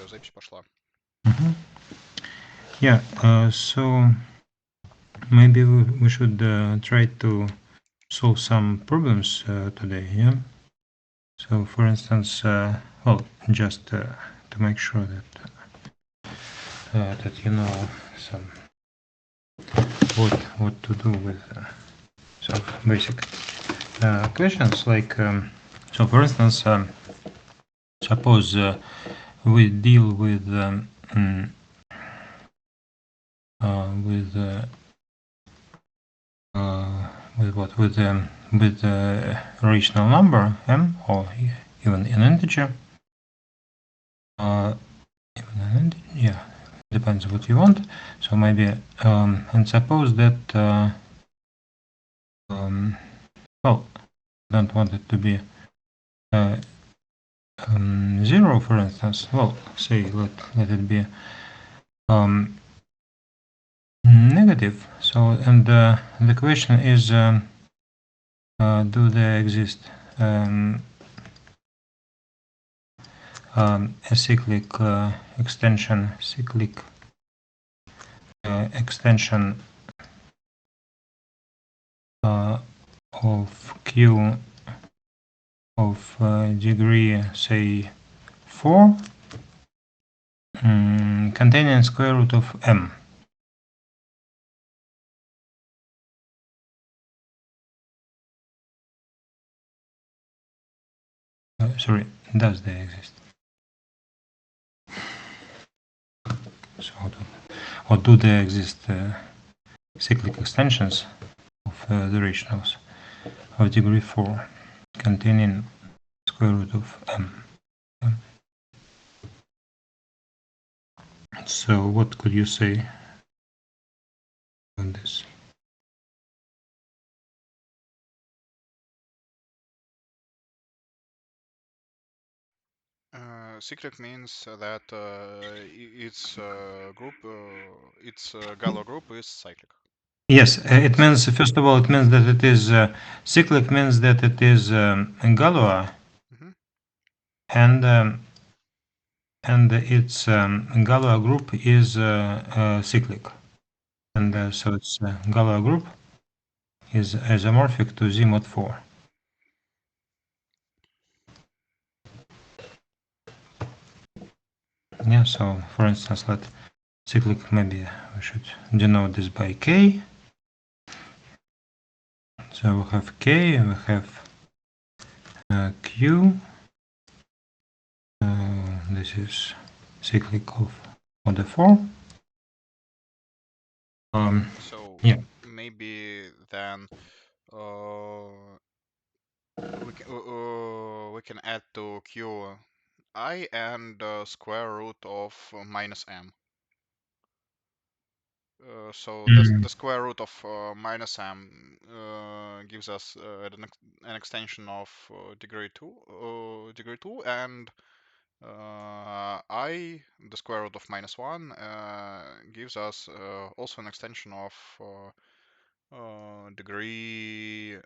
Все, запись пошла. Yeah, so maybe we should try to solve some problems today, yeah? So for instance, well, just to make sure that you know some what to do with some basic questions like so for instance suppose we deal with what with rational number m or even an integer yeah, depends what you want. So maybe and suppose that well, don't want it to be 0, for instance. Well, say let it be negative. So and the question is do they exist a cyclic extension of q of degree say 4 containing square root of m. Sorry, does they exist? So, or do there exist cyclic extensions of the rationals of degree 4 containing square root of m? So what could you say on this? Cyclic means that its group, its Galois group is cyclic. Yes, it means, first of all, it means that it is cyclic means that it is Galois, and its Galois group is cyclic, and so its Galois group is isomorphic to Z mod 4. Yeah, so for instance, let cyclic, maybe we should denote this by K. So we have K and we have Q. This is cyclic of order 4. So yeah. maybe then we can add to Q I and square root of minus m. So the square root of minus m gives us an extension of degree 2, and I, the square root of minus 1, gives us also an extension of degree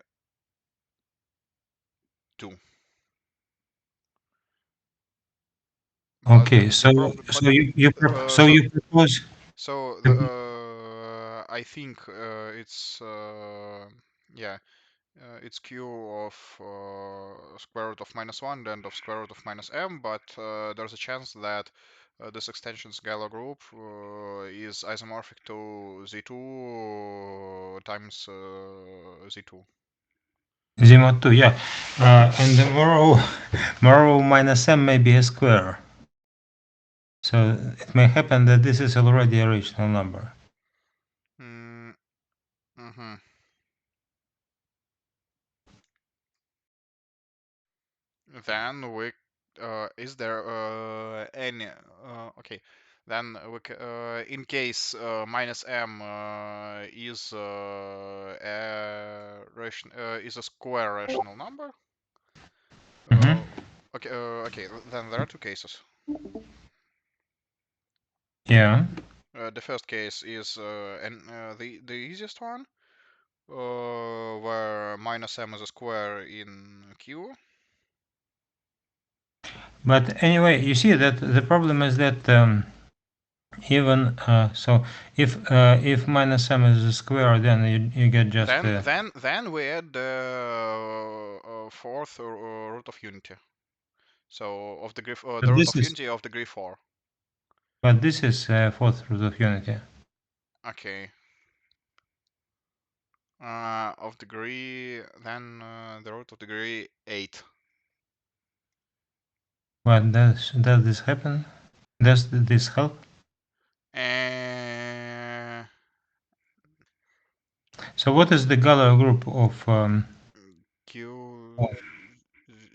2. Okay, so you propose. So I think it's yeah, it's q of square root of minus 1 and of square root of minus m, but there's a chance that this extension's Galois group is isomorphic to z2 times z2. Z mod 2, yeah. And the moreover minus m may be a square. So it may happen that this is already a rational number. Then we is there any okay, then we in case minus m is is a square rational number. Okay, then there are two cases. Yeah. The first case is the easiest one, where minus m is a square in Q. But anyway, you see that the problem is that even so, if minus m is a square, then you get just Then we add the fourth root of unity. So of degree but the root this of is unity of degree 4. fourth root of unity. Okay. Of degree then the root of degree 8. What does this happen? Does this help? Uh, So what is the Galois group of Q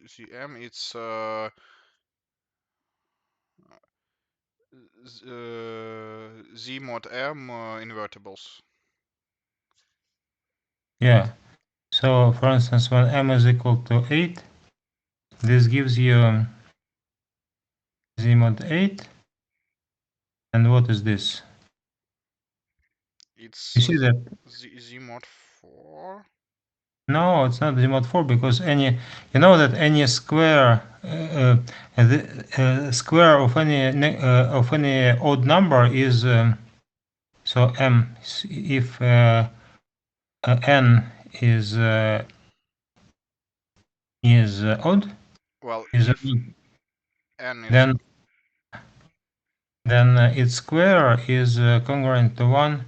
Z M? It's Z mod M invertibles. yeah. So for instance, when m is equal to 8, this gives you z mod 8. And what is this? It's You see that? Z mod 4. No, it's not z mod 4 because any, you know that any square, the square of any odd number is so m. If n is odd, Well, is if n is then then its square is congruent to 1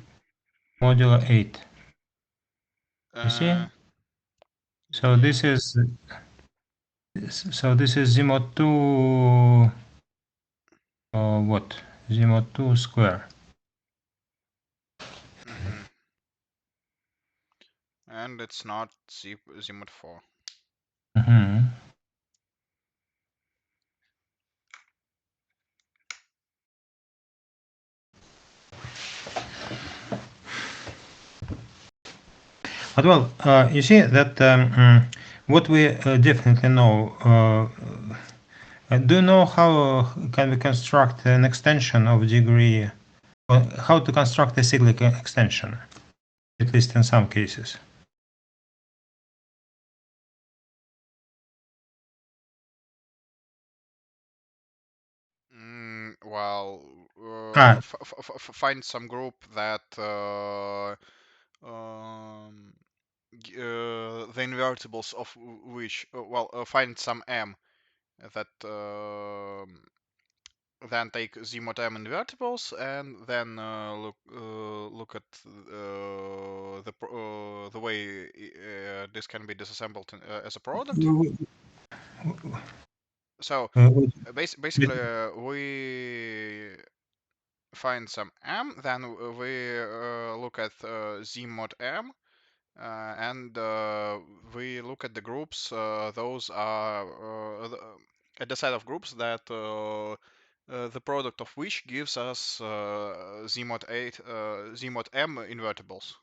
modulo 8. You see? uh So yeah. this is z mod 2 what? Z mod 2 square. Mm-hmm. And it's not Z mod 4. Mhm. But well, you see that what we definitely know. Do you know how can we construct an extension of degree? How to construct a cyclic extension, at least in some cases? Well, Ah, find some group that um, the invertibles of which find some m that then take z mod m invertibles and then look at the way this can be disassembled as a product. So uh, basically we find some m, then we look at z mod m, and we look at the groups. Those are at the set of groups that the product of which gives us z mod 8, z mod m invertibles.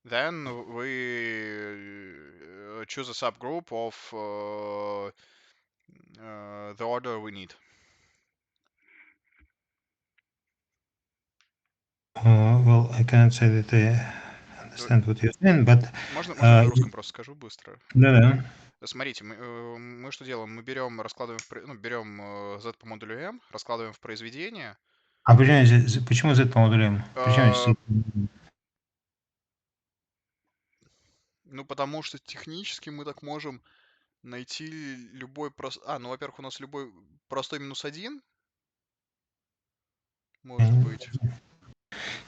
Then we choose a subgroup of the order we need. well, I cannot say that I understand what you're saying, but Можно я на русском просто скажу быстро? да-да. Смотрите, мы что делаем? Мы берем, раскладываем, берем z по модулю m, раскладываем в произведение. А почему Z по модулям? Причем здесь Э, Ну, потому что технически мы так можем найти любой простой... Ну, во-первых, у нас любой простой минус один может быть.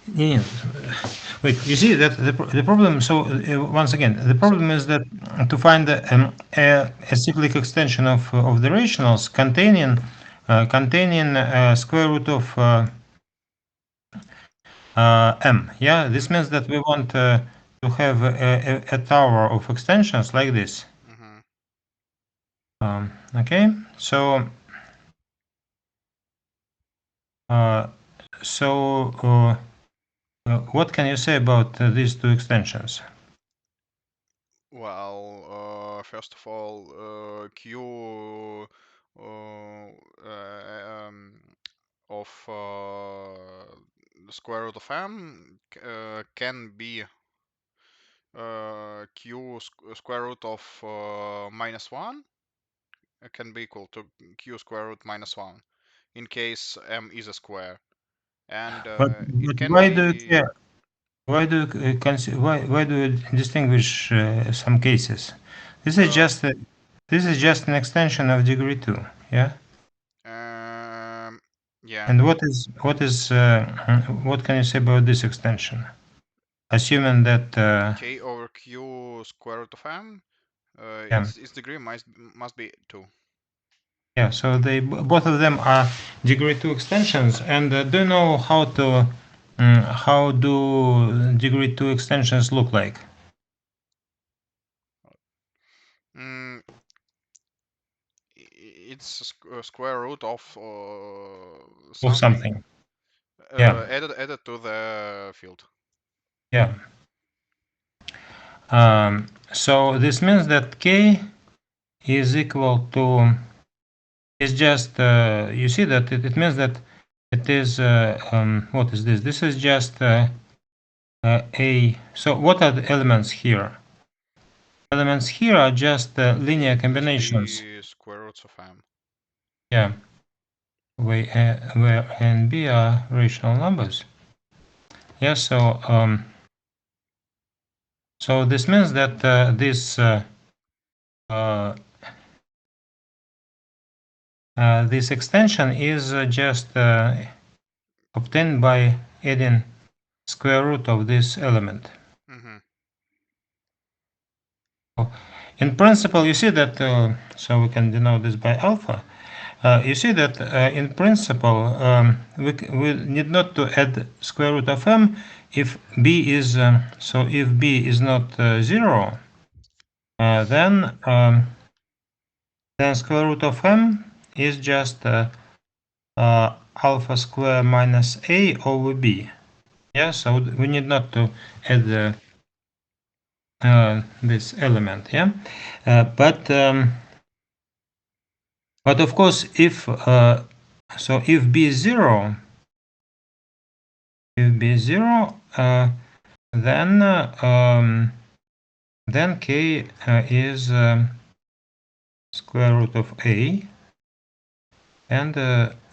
нет. Wait, you see that the problem. So once again, the So, problem is that to find a cyclic extension of the rationals containing square root of m. Yeah, this мгм, means that we want to have a tower of extensions like this. мгм. Okay, so uh, what can you say about these two extensions? Well, first of all, Q of the square root of m can be q square root of minus 1 can be equal to q square root minus 1 in case m is a square. And it But can why do you be care? Why do you distinguish some cases? This is uh, just this is just an extension of degree two, yeah. um, yeah, And what can you say about this extension? Assuming that k over q square root of m, yeah, its degree must be 2. yeah. So both of them are degree two extensions. And do you know how do degree two extensions look like? Mm, it's a square root of Of something something? Yeah, added to the field. yeah. So this means that k is equal to is just you see that it means that it is what is this? This is just a. So what are the elements here? Elements here are just linear Must combinations. be square roots of m. Yeah, where a and b are rational numbers. Yeah, so this means that uh, this extension is just obtained by adding square root of this element. Mm-hmm. In principle, you see that, so we can denote this by alpha. You see that in principle, we need not to add square root of m if b is, so if b is not 0, then square root of m is just alpha square minus a over b. Yeah, so we need not to add this element. Yeah, but of course, if if b is 0, then k is square root of a, and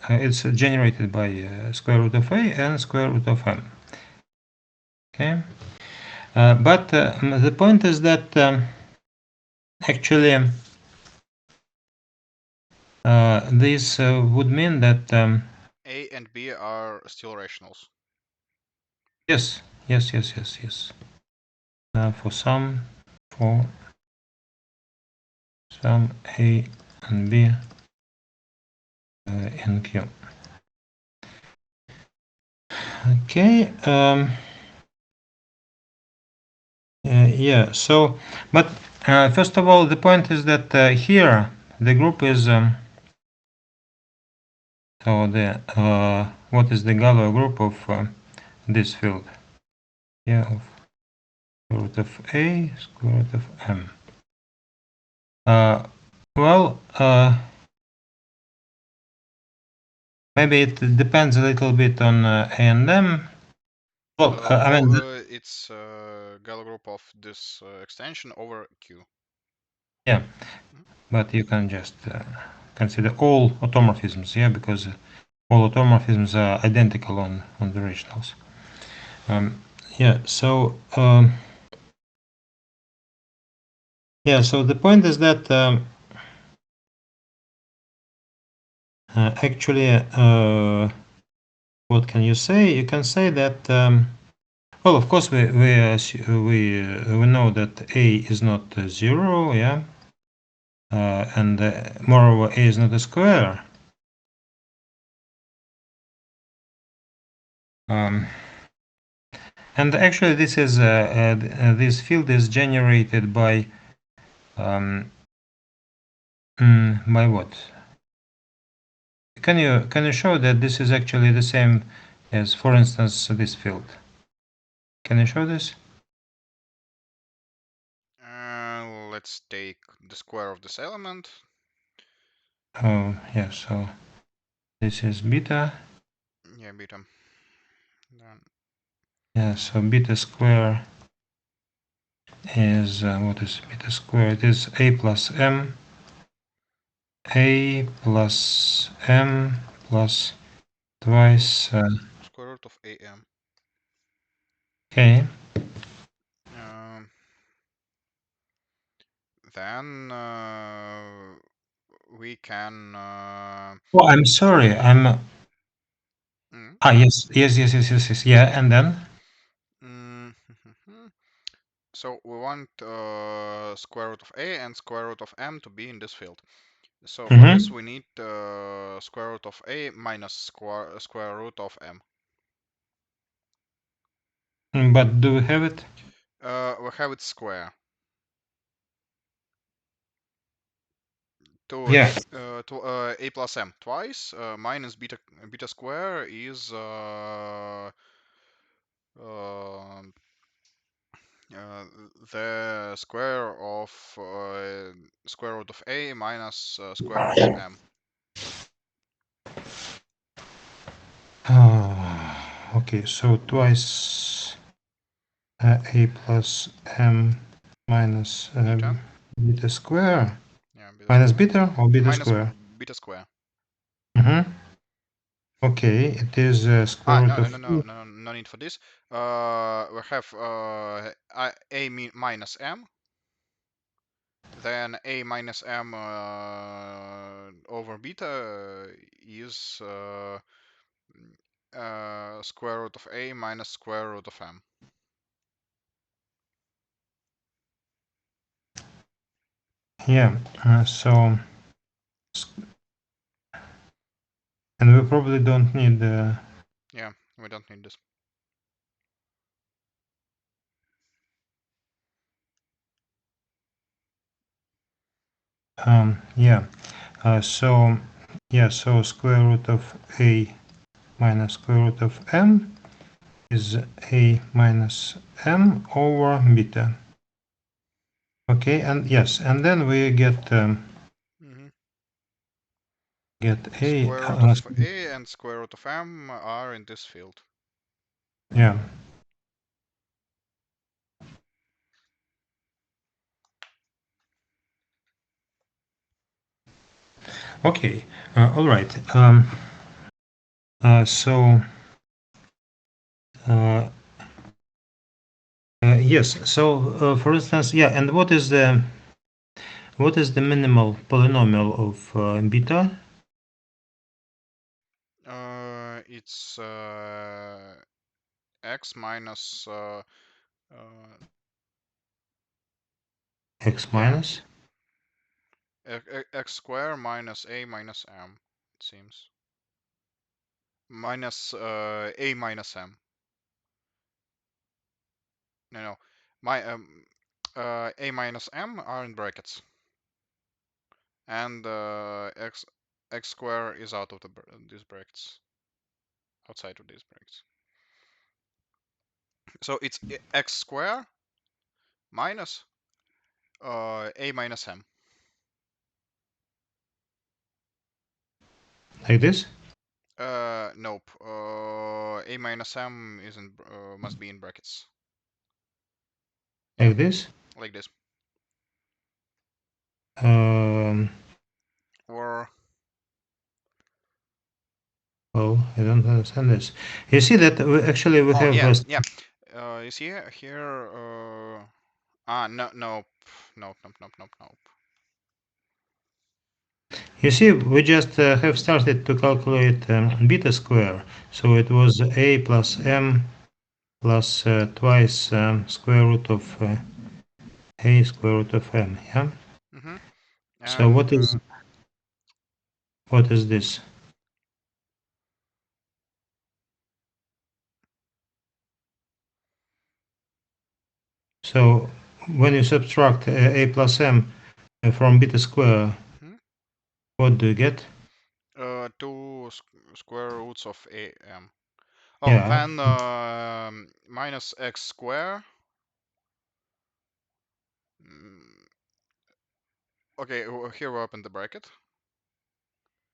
it's generated by square root of a and square root of m. Okay, but the point is that actually this would mean that A and B are still rationals. yes, yes. For for some a and b in q. Okay. Yeah. So, but first of all, the point is that here the group is so the what is the Galois group of this field? Yeah, of square root of a square root of m. Uh, well, maybe it depends a little bit on a and m. Well, I mean, It's Galois group of this extension over Q. yeah, Mhm. but you can just consider all automorphisms, yeah, because all automorphisms are identical on the rationals. Yeah, so the point is that actually, what can you say? You can say that well, of course, we know that a is not 0, yeah, and moreover, a is not a square. Um, and actually, this field is generated by by what? Can you show that this is actually the same as, for instance, this field? Can you show this? Let's take the square of this element. Oh, yeah. So this is beta. Yeah, beta. Then Yeah. So beta square is what is beta square? It is a plus m a plus m plus twice. Square root of am. Okay. Um, then we can. Oh, I'm sorry. Mm, Yes. Yeah, and then. mm, so we want square root of a and square root of m to be in this field. So for this Mm-hmm. we need square root of a minus square root of m. But do we have it? We have it square. To Yeah. a plus m twice minus beta square is uh, the square of square root of a minus square root of m. Okay, so twice a plus m minus Beta, beta square. yeah, beta Minus square beta or beta minus square? beta square. Mm-hmm. Okay, it is square Ah, root no, of no, no, no, 2. no, no need for this. We have minus m, then a minus m over beta is square root of a minus square root of m. Yeah, and we probably don't need Yeah, we don't need this. yeah, so yeah, so square root of a minus square root of m is a minus m over beta. Okay, and yes, and then we Hmm get a Square root of a and square root of m are in this field. yeah. Okay, all right. So uh, yes, so for instance, yeah, and what is the minimal polynomial of beta? It's x minus uh, X yeah minus. x square minus a minus m, it seems, minus a minus m. No, my a minus m are in brackets, and x square is out of these brackets, outside of these brackets. So it's x square minus a minus m. Like this? Nope. A minus m isn't must be in brackets. Yeah, Like this? like this. Um, Or well, I don't understand this. You see that actually we oh have yeah, yeah. You see here. No, nope, nope. you see we just have started to calculate beta square. So it was a plus m plus twice square root of a square root of m. Yeah. Mm-hmm. So And what is this? So when you subtract a plus m from beta square, mhm. what do you get? Two square roots of a m. Oh, Yeah. then minus x square. Mm, okay, here we open the bracket.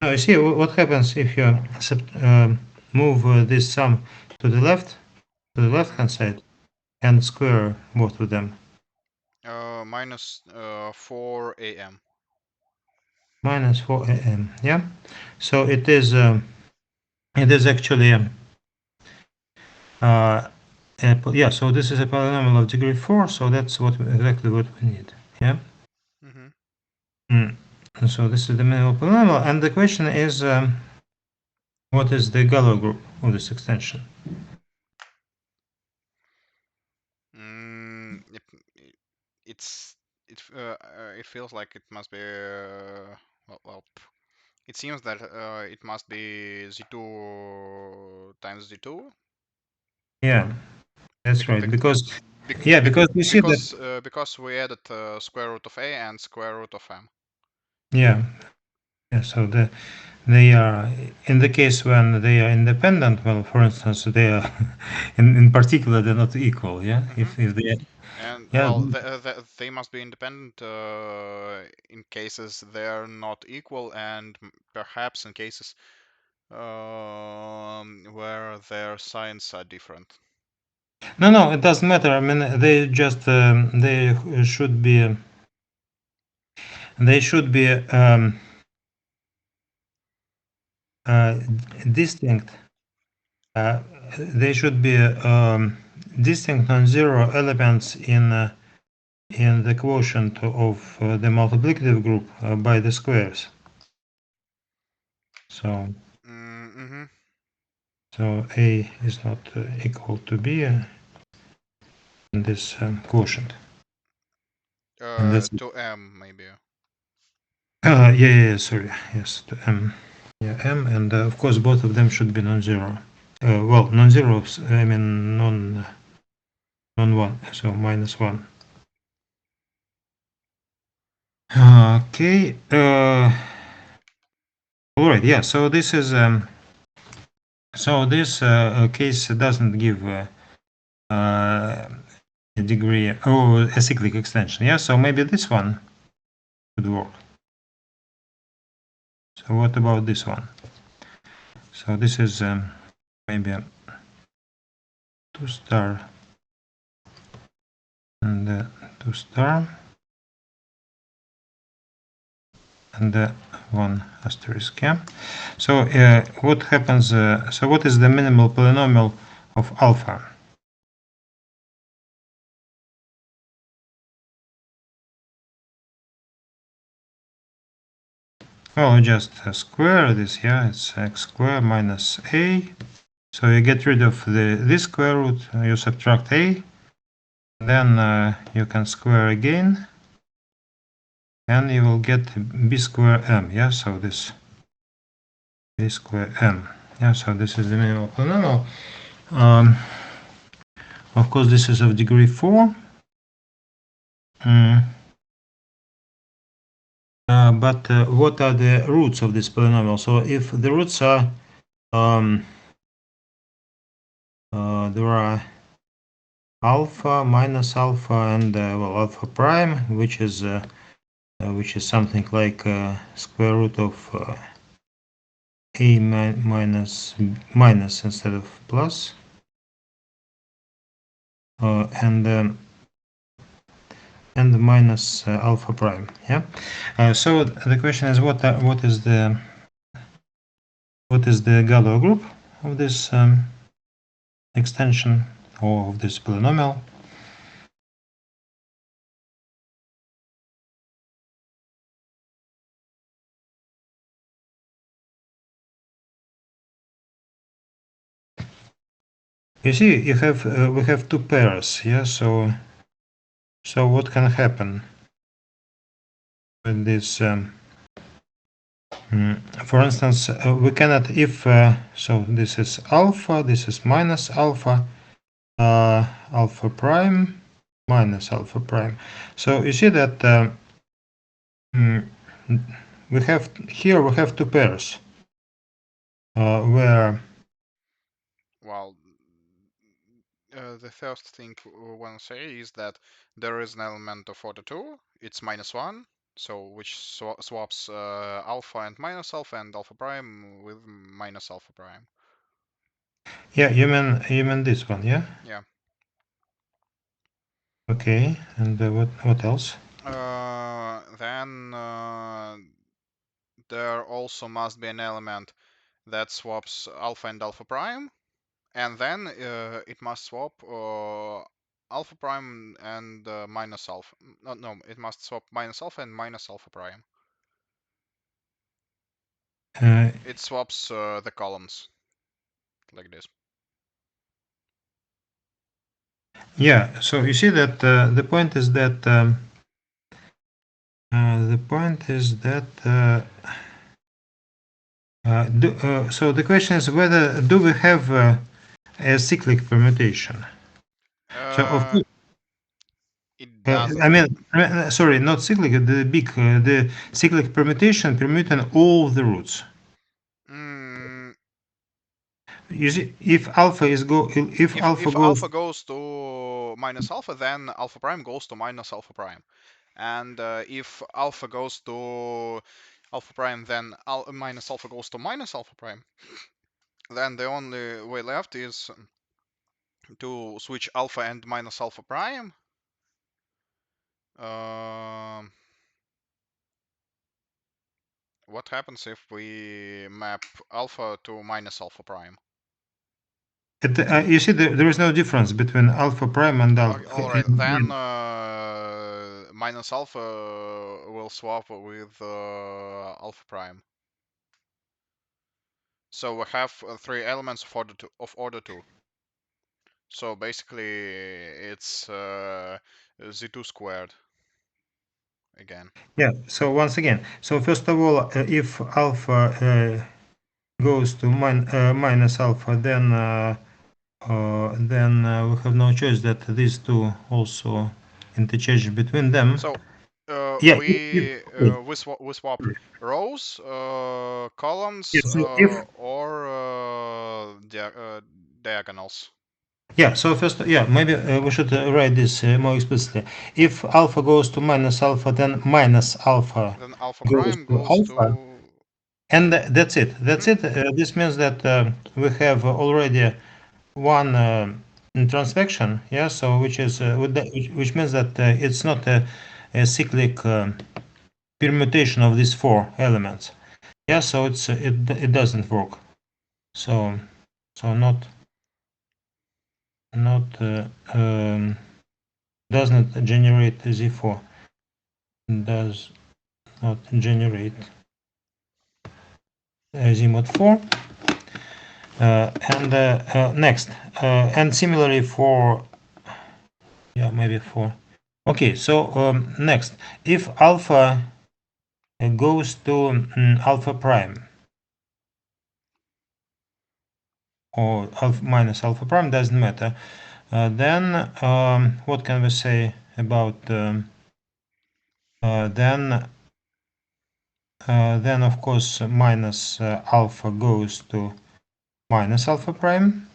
Now you see what happens if you move this sum to the left, to the left Mm-hmm. hand side, and square both of them. Minus 4 am. minus 4am. Yeah. So it is actually yeah. So this is a polynomial of degree 4. So that's exactly what we need. Yeah. Mm-hmm. Mm. And so this is the minimal polynomial, and the question is, what is the Galois group of this extension? It, it's it feels like it must be well, it seems that it must be z2 times z2 Yeah, that's because right. Because bec- yeah, bec- because we see that because we added square root of a and square root of m. yeah, yeah. So they are in the case when they are independent. Well, for instance, they are in particular they're not equal. Yeah, Hmm. if they And yeah well, they must be independent in cases they're not equal, and perhaps in cases where their signs are different. no, it doesn't matter. I mean, they just they should be uh, distinct. Uh, they should be distinct non-zero elements in the quotient of the multiplicative group by the squares. So Mm-hmm. so A is not equal to B in this quotient, and that's To m maybe. sorry, yes, to M. Yeah, M, and of course both of them should be non-zero. Well, non-zero, I mean non-one, so minus one. Okay. All right. Yeah. So this is so this case doesn't give a degree or a cyclic extension. Yeah. So maybe this one could work. So what about this one? So this is maybe a 2 star and 2 star and 1 asterisk. Yeah. So what happens? So what is the minimal polynomial of alpha? Well, we just square this. Yeah, it's x squared minus a. So you get rid of this square root. You subtract a. Then you can square again, and you will get b square m. Yeah. So this b square m. Yeah. So this is the minimal polynomial. Um, of course, this is of degree 4. Mm. But what are the roots of this polynomial? So if the roots are there are alpha, minus alpha, and well, alpha prime, which is something like square root of a minus instead of plus, and minus alpha prime. Yeah. So the question is what is the Galois group of this extension or of this polynomial? You see, you have we have two pairs. Yeah. So what can happen with this? For instance, we cannot if so this is alpha, this is minus alpha, alpha prime minus alpha prime. So you see that mm, we have two pairs where Well, the first thing we want to say is that there is an element of order 2. It's minus 1, so which swaps alpha and minus alpha and alpha prime with minus alpha prime. yeah, you mean this one, yeah? Yeah. Okay, and what else? Then there also must be an element that swaps alpha and alpha prime, and then it must swap alpha prime and minus alpha. No, it must swap minus alpha and minus alpha prime. Uh, It swaps the columns like this. yeah. So you see that the point is that the point is that so the question is whether do we have a cyclic permutation? So of Uh, course, it doesn't. sorry, not cyclic. The cyclic permutation permuting all the roots. Mm, You see, if alpha if goes alpha goes to minus alpha, then alpha prime goes to minus alpha prime. And if alpha goes to alpha prime, then minus alpha goes to minus alpha prime. Then the only way left is to switch alpha and minus alpha prime. Um, what happens if we map alpha to minus alpha prime? you see, there is no difference between alpha prime and alpha. Okay, all right, then minus alpha will swap with alpha prime. So we have three elements of order two. So basically, it's z2 squared again. Yeah. So once again, so first of all, if alpha goes to minus alpha, then we have no choice that these two also interchange between them. So Yeah. Wait, we swap rows, yeah. columns, So if or diagonals. yeah, so first, yeah, maybe we should write this more explicitly. If alpha goes to minus alpha, then minus alpha Then alpha goes prime to goes alpha, to. and that's it. Mhm. That's it. This means that we have already one transvection, yeah. So which is which means that it's not a cyclic permutation of these four elements. Yeah, so it doesn't work. So not does not generate Z4. Does not generate Z mod 4. And next, and similarly for yeah maybe 4. Okay, so next, if alpha goes to alpha prime or alpha minus alpha prime doesn't matter. Then what can we say about then of course minus alpha goes to minus alpha prime.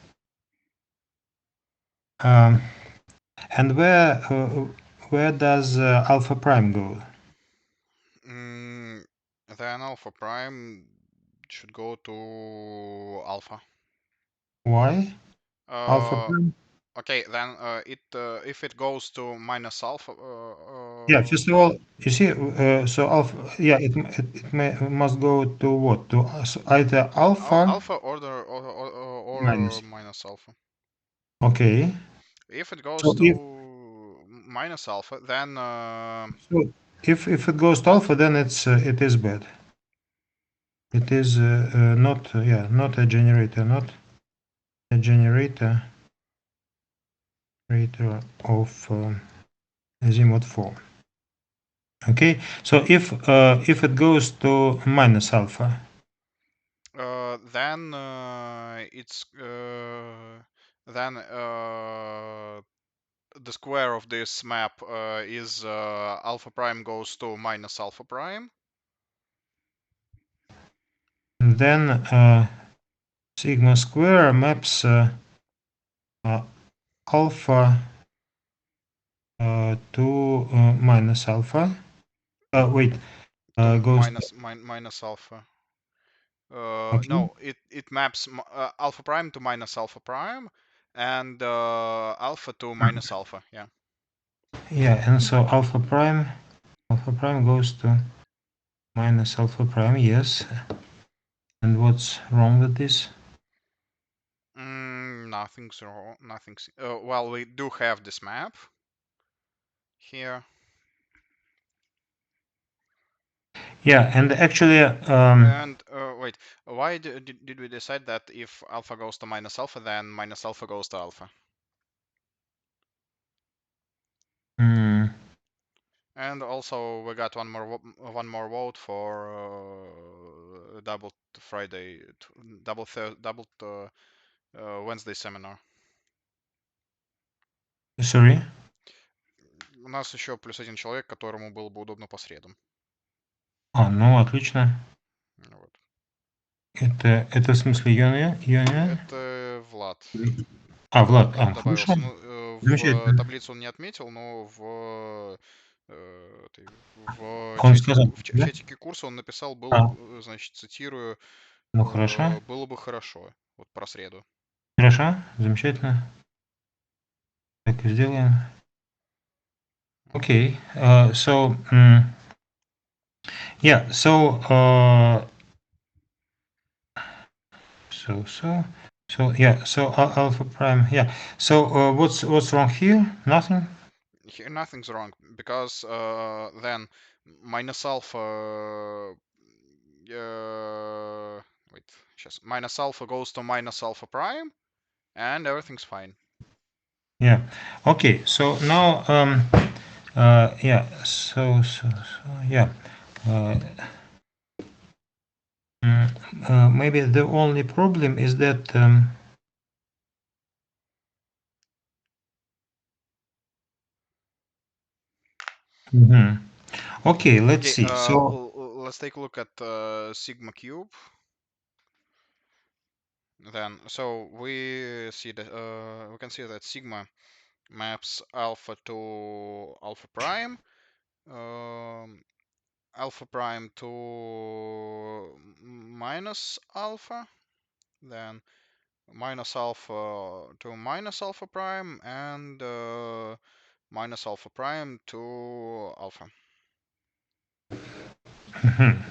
Um, and where does alpha prime go? Mm, then alpha prime should go to alpha. Why alpha Uh, prime? okay, then it if it goes to minus alpha, Yeah, first of all, you see, so alpha, yeah, must go to what? To either alpha alpha or minus. minus alpha. Okay. If it goes So if to minus alpha, then so if it goes to alpha, then it is bad. It is not yeah not a generator, not a generator of Z mod 4. Okay, so if it goes to minus alpha, then it's then the square of this map is alpha prime goes to minus alpha prime. then sigma square maps uh, alpha to minus alpha. Wait, To goes minus alpha. okay. No, it maps alpha prime to minus alpha prime, and alpha to minus alpha. Yeah. Yeah, and so alpha prime goes to Minus alpha prime, yes. And what's wrong with this? Nothing's wrong. Nothing's. Well, we do have this map here. Yeah, and actually, And wait, why did we decide that if alpha goes to minus alpha, then minus alpha goes to alpha? hmm, And also we got one more vote for double Friday, double Wednesday seminar. sorry. У нас еще плюс один человек, которому было бы удобно по средам. Ну отлично. Вот. Это в смысле Юния? Это Влад. Влад, Влад хорошо. добавился. Ну, в Замечательно. таблицу он не отметил, но в Он сказал, чатике, в да? чатике курса он написал, А, значит, цитирую, ну хорошо. было бы хорошо. Вот про среду. Хорошо, замечательно. Так и сделаем. Okay. Yeah. Yeah. So alpha prime. Yeah. So what's wrong here? Nothing. Here nothing's wrong because then minus alpha. Wait, just minus alpha goes to minus alpha prime, and everything's fine. Yeah. Okay. So now yeah. So yeah. Uh, Maybe the only problem is that mhm. Okay, let's Okay, see. So let's take a look at sigma cube. Then, so we see that we can see that sigma maps alpha to alpha prime, um, alpha prime to minus alpha, then minus alpha to minus alpha prime, and minus alpha prime to alpha. mhm.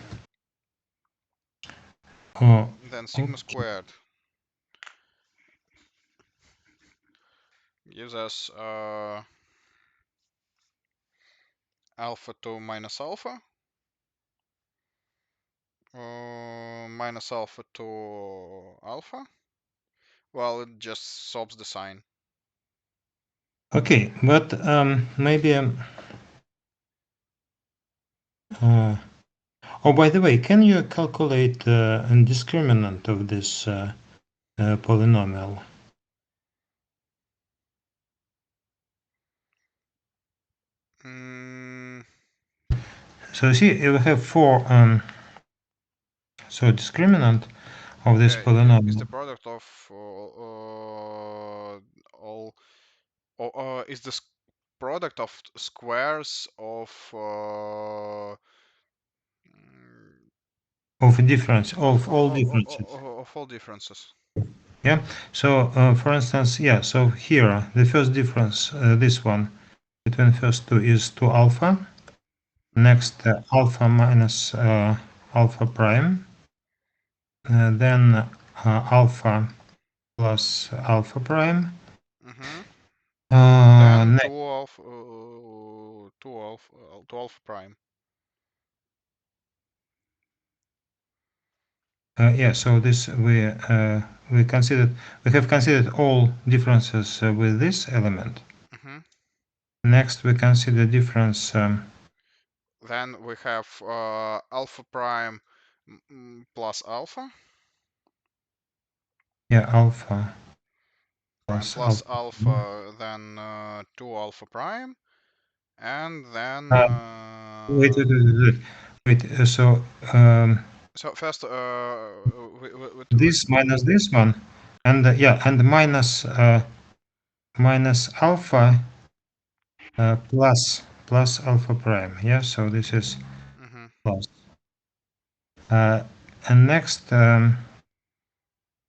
Oh, Then sigma okay. squared gives us alpha to minus alpha, minus alpha to alpha. Well, it just swaps the sign. Okay, but maybe uh, oh, by the way, can you calculate a discriminant of this polynomial? Mm, So see, we have four. So discriminant of this is polynomial the product of all is the product of squares of of difference of all differences. of all differences. Yeah. So for instance, yeah. So here the first difference, this one between first two is 2 alpha. Mm-hmm. Next alpha minus alpha prime. Then alpha plus alpha prime. Mm-hmm. Uh, Then ne- two alpha prime. yeah, so this we considered we have considered all differences with this element. Mm-hmm. Next, we consider difference. Then we have alpha prime plus alpha. Yeah, alpha Prime plus plus alpha. alpha, then 2 alpha prime, and then Uh, wait, wait, wait, wait. So so first this minus this one, and yeah, and minus alpha plus alpha prime. Yeah, so this is mm-hmm. plus. Uh, and next,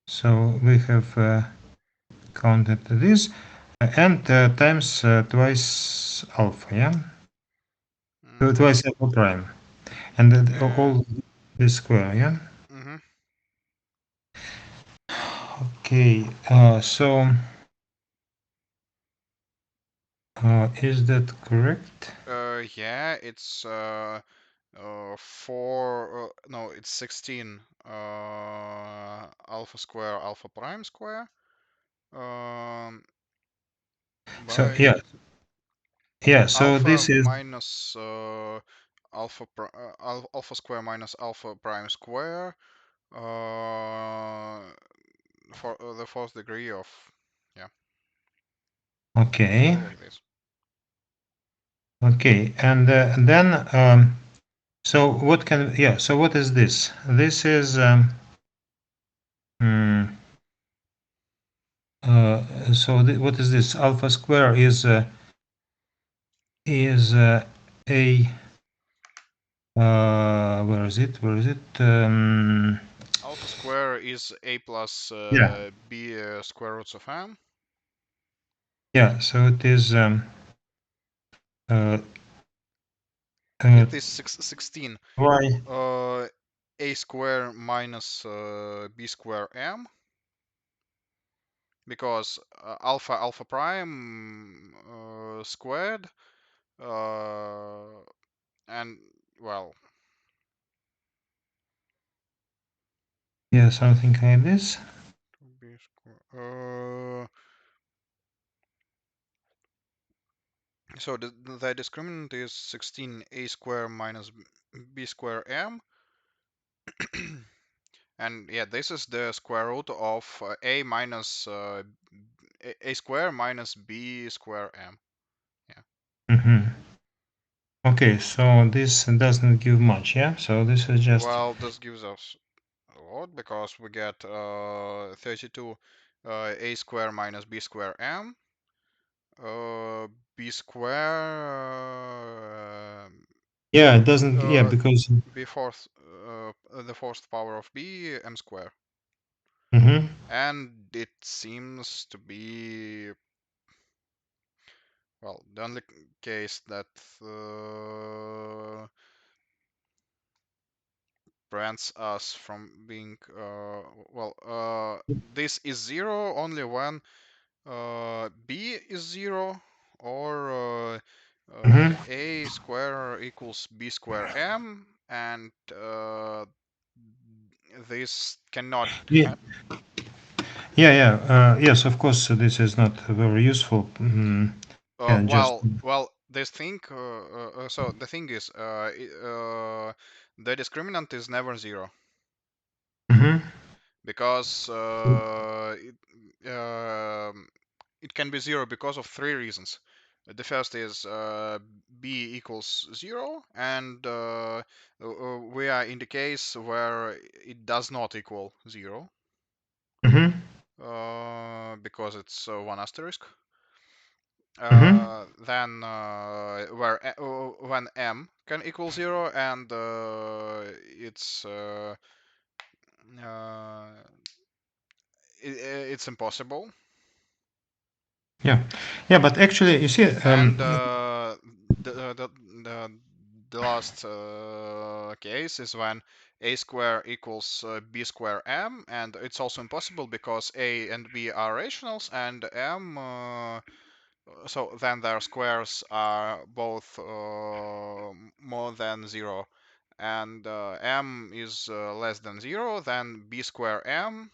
so we have counted this and times twice alpha. Yeah, Mm-hmm. twice alpha prime. and Yeah. all this square, yeah. Mm-hmm. Okay, so is that correct? Yeah, it's four. No, it's 16. Alpha square, alpha prime square. Um, So by yeah, yeah. So alpha this is minus alpha square minus alpha prime square. Uh, for the fourth degree of, yeah, okay. all of this. Okay, and then so what can yeah? So what is this? This is hmm, so what is this? Alpha square is a where is it? Where is it? Alpha square is a plus Yeah, b square roots of m. yeah. So it is uh, uh, It is 16 y. a square minus b square m, because alpha prime squared, uh, and well, Yeah, something like this. b square. So the discriminant is 16 a square minus b square m, and yeah, this is the square root of a minus a square minus b square m. Yeah. Mm-hmm. Okay, so this doesn't give much, yeah? So this is just Well, this gives us a lot because we get 32 a square minus b square m, b square yeah, it doesn't yeah uh, because b fourth the fourth power of b m square, mm-hmm, and it seems to be, well, the only case that prevents us from being well, this is zero only when b is zero, or mm-hmm. a square equals b square m, and this cannot Yeah, happen. yes, of course, this is not very useful. Yeah, just This thing. So the thing is, the discriminant is never zero, mm-hmm, because it can be zero because of three reasons. The first is b equals zero, and we are in the case where it does not equal zero, mm-hmm, because it's one asterisk. mm-hmm. Then when m can equal zero, and uh, it's impossible. Yeah, yeah, but actually, you see, And the, the the the last case is when a square equals b square m, and it's also impossible because a and b are rationals, and m so then their squares are both more than zero, and m is less than zero, then b square m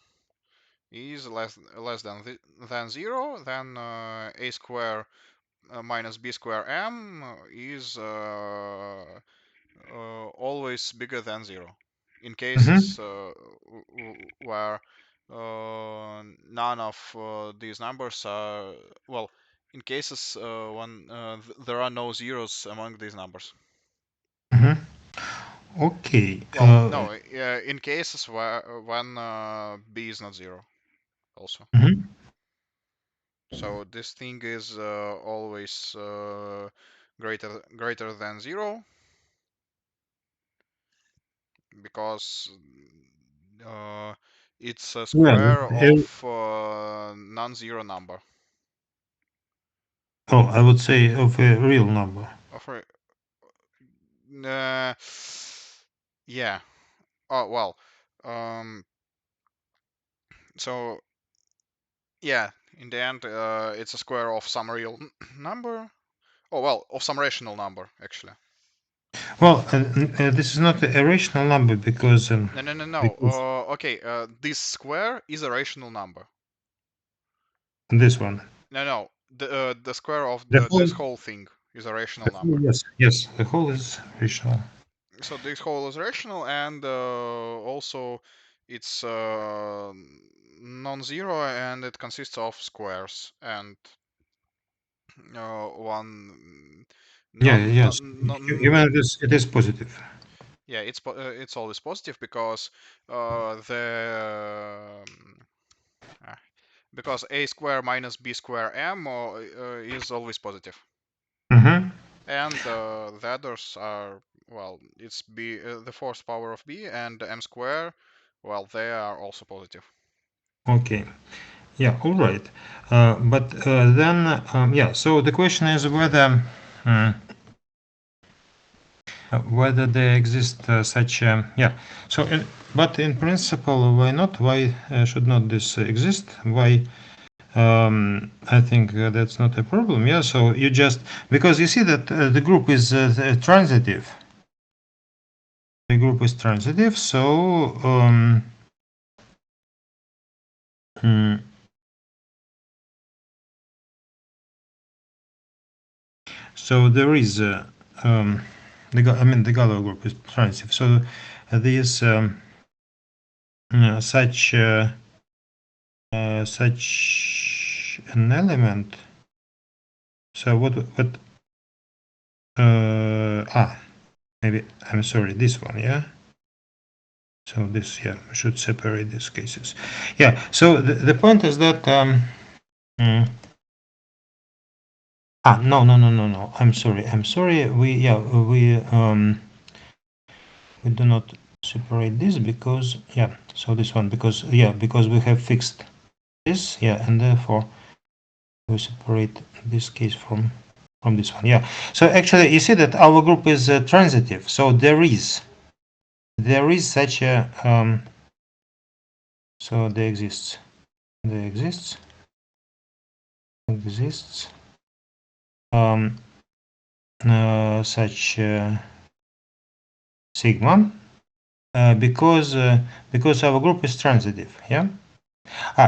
is less than zero, then a square minus b square m is always bigger than zero in mm-hmm, cases where none of these numbers are, well, in cases when there are no zeros among these numbers. mm-hmm. Okay, Well, no, in cases where when b is not zero also. mhm. So this thing is always greater than zero, because uh, it's a Yeah. square of non-zero number. Oh, I would say of a real number. Of a, uh, Yeah. Oh well. Um. So yeah, in the end, it's a square of some real number. Oh well, of some rational number actually. Well, this is not a rational number because No, no, no, no. because Okay. This square is a rational number. this one, No, no. The square of the whole, this whole thing is a rational number. yes, yes, the whole is rational. So this whole is rational, and also it's non-zero, and it consists of squares and one Yeah, non, yes. non, Even non it is positive. yeah, it's always positive the ah, because a square minus b square m is always positive, Mm-hmm. and the others are, well, it's b the fourth power of b and m square, well, they are also positive. Okay. Yeah. All right. But then, yeah. So the question is mm, whether there exists such yeah. So, but in principle, why not? Why should not this exist? Why? I think that's not a problem. Yeah. So you just because you see that the group is transitive. The group is transitive. So mm, so there is I mean the Galois group is transitive. So there is such an element. So what maybe I'm sorry, this one, yeah. So this, yeah, we should separate these cases. Yeah. So the point is that mm, no. I'm sorry. We do not separate this because yeah. So this one because yeah because we have fixed this, yeah, and therefore we separate this case from this one, yeah. So actually you see that our group is transitive, so there is such a so there exists um, such sigma because our group is transitive, yeah.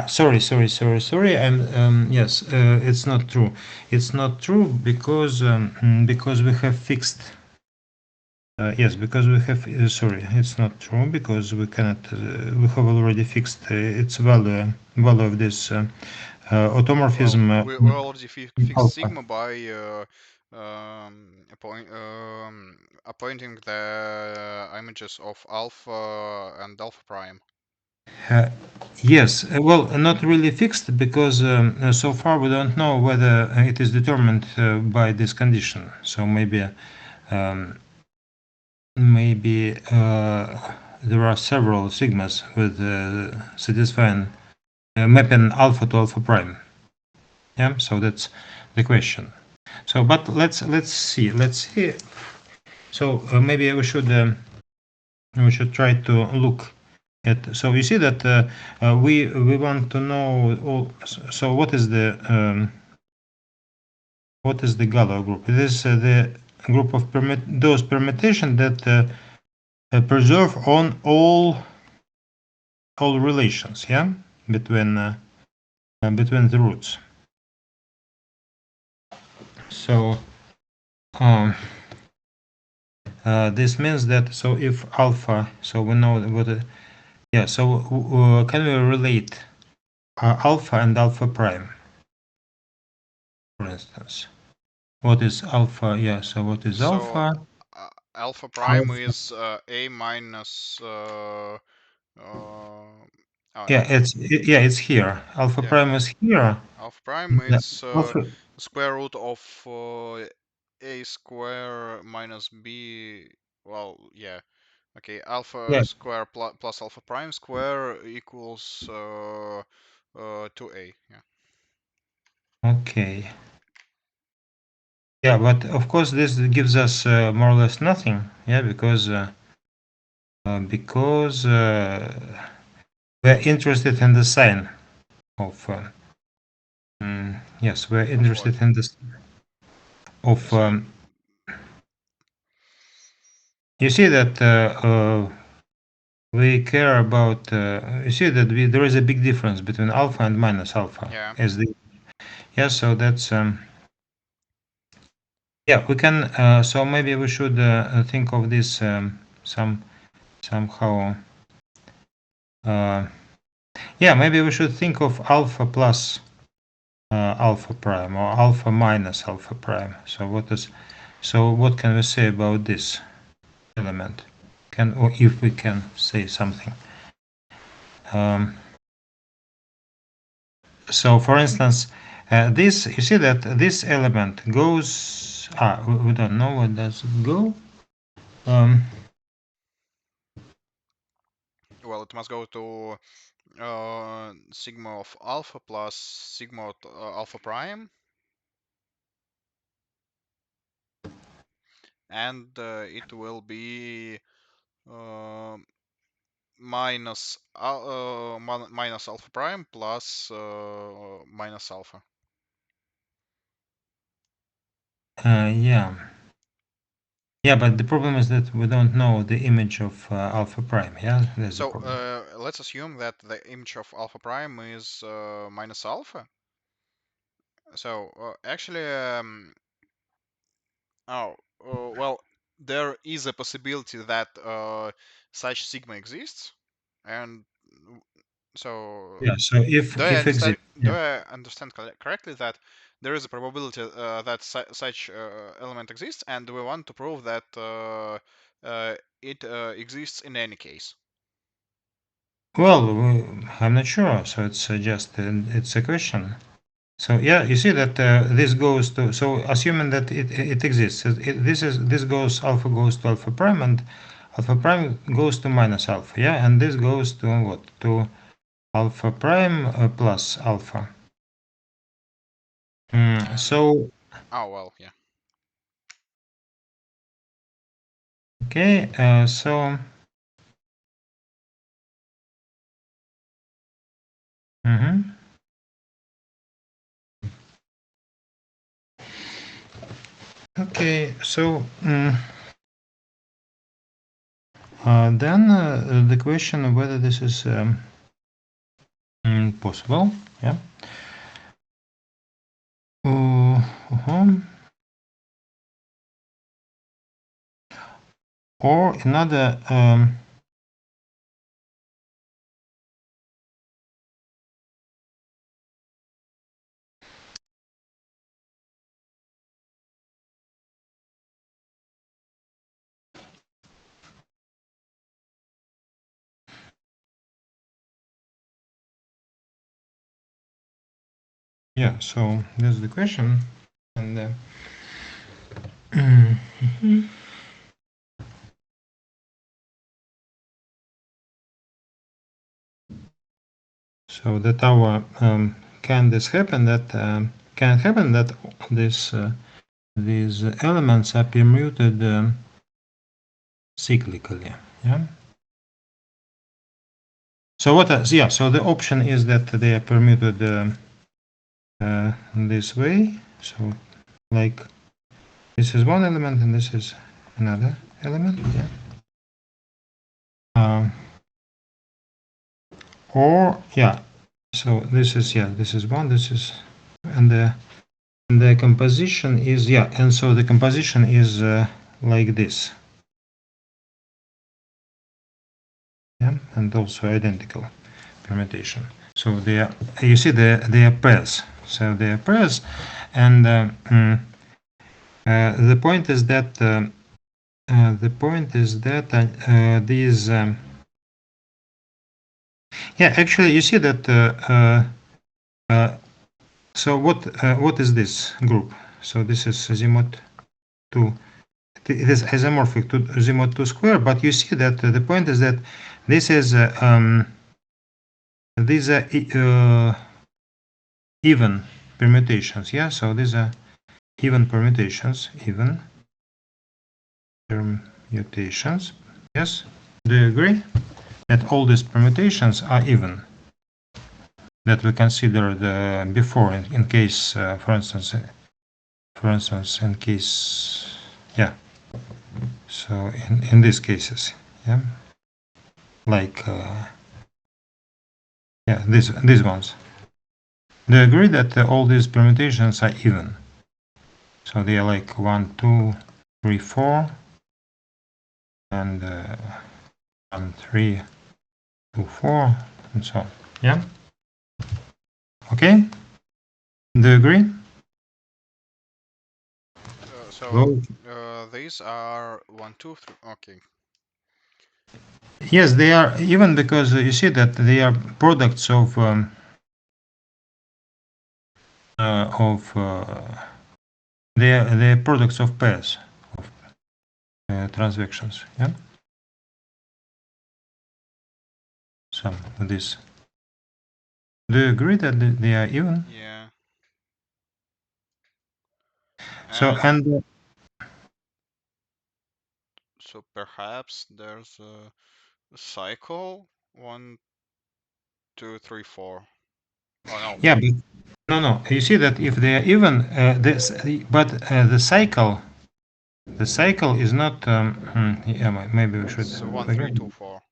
Sorry. And yes, it's not true. It's not true because we have fixed. Yes, because we have. Sorry, it's not true because we cannot. We have already fixed its value of this Well, automorphism we already fixed alpha. sigma by appointing the images of alpha and alpha prime. Uh, yes, well, not really fixed because so far we don't know whether it is determined by this condition. So um, maybe there are several sigmas with satisfying mapping alpha to alpha prime. Yeah, so that's the question. So, but let's see. Let's see. So maybe we should try to look at. So you see that we want to know. All, so what is the Galois group? It is the group of those permutation that preserve on all relations. Yeah, between the roots. So um, this means that so if alpha, so we know what. Yeah. So can we relate alpha and alpha prime, for instance? What is alpha? Yeah. So what is So alpha? alpha prime Alpha. is a minus. Oh Yeah. no, It's here. Alpha yeah. prime is here. Alpha prime Yeah. it's Alpha. square root of a square minus b. Well, yeah. Okay, alpha Yeah. square plus alpha prime square equals 2a. Yeah. Okay. Yeah, but of course this gives us more or less nothing. Yeah, because because we're interested in the sign of yes, we're Of what? interested in this The of sign. you see that we care about you see that there is a big difference between alpha and minus alpha Yeah. as the yeah, so that's yeah, we can so maybe we should think of this somehow uh, yeah, maybe we should think of alpha plus alpha prime or alpha minus alpha prime. So what can we say about this element? Can or if we can say something. Um, so for instance, this you see that this element goes. We don't know where does it go. Um, Well, it must go to sigma of alpha plus sigma of alpha prime, and it will be uh, minus alpha prime plus minus alpha. yeah, yeah, but the problem is that we don't know the image of alpha prime. Yeah, that's the So problem. let's assume that the image of alpha prime is minus alpha. So actually, oh, well, there is a possibility that such sigma exists, and so Yeah. So do I if understand? exist, Do yeah. I understand correctly that there is a probability that such element exists, and we want to prove that it exists in any case? Well, I'm not sure. So it's just it's a question. So yeah, you see that this goes to so assuming that it exists. This goes alpha goes to alpha prime and alpha prime goes to minus alpha. Yeah, and this goes to what to alpha prime plus alpha. And So oh well, yeah. okay, so mhm. Okay, so then the question of whether this is possible, yeah. Uh-huh. Or another, yeah. So that's the question, and so that our can this happen that can it happen that this these elements are permuted cyclically, yeah. So what? Yeah. So the option is that they are permuted this way. So like this is one element and this is another element. Yeah. Or yeah. So this is yeah. This is one. This is and the composition is yeah. And so the composition is like this. Yeah. And also identical permutation. So they are you see they are pairs. So they are pairs, and the point is that these yeah, actually you see that so what is this group? So this is Azimuth 2. It is isomorphic to Azimuth 2 square, but you see that the point is that this is these are even permutations. Yeah, so these are even permutations. Even permutations. Yes. Do you agree that all these permutations are even? That we considered before, in case, for instance, in case, yeah. So in these cases, yeah, like yeah, these ones. Do you agree that all these permutations are even? So they are like 1, 2, 3, 4, and 1, 3, 2, 4, and so on. Yeah. Okay. Do you agree? So Well, these are one, two, three. Okay. yes, they are even because you see that they are products of they are products of pairs of transactions. Yeah. Some of this. Do you agree that they are even? Yeah. So And and so perhaps there's a cycle. One, two, three, four. Oh no. yeah, but no. You see that if they are even, but the cycle is not. Yeah, maybe we should It's one, three, two, again. four.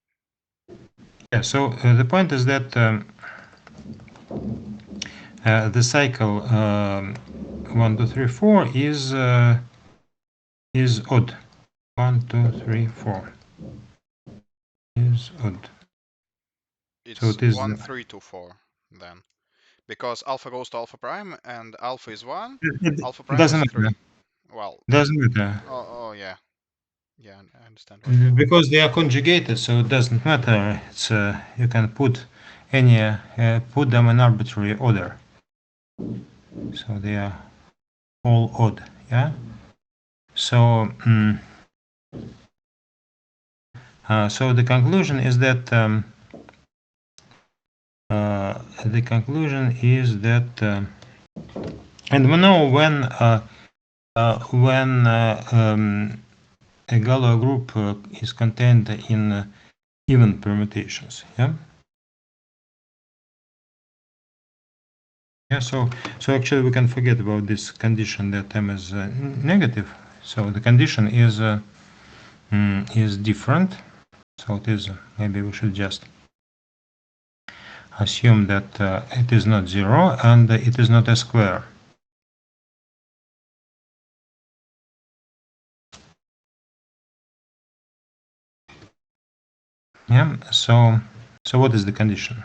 Yeah. So the point is that the cycle 1, 2, 3, 4 is odd. 1, 2, 3, 4 is odd. So It's it is. one, three, two, four then. Because alpha goes to alpha prime and alpha is one, It alpha prime doesn't is matter. three. Well, Doesn't matter. oh yeah. Yeah, I understand what you want. Because they are conjugated, so it doesn't matter. It's you can put any put them in arbitrary order, so they are all odd. Yeah. So so the conclusion is that and we know when a Galois group is contained in even permutations. Yeah. Yeah, so actually we can forget about this condition that m is negative. So the condition is different. So it is maybe we should just assume that it is not zero and it is not a square. Yeah. So what is the condition?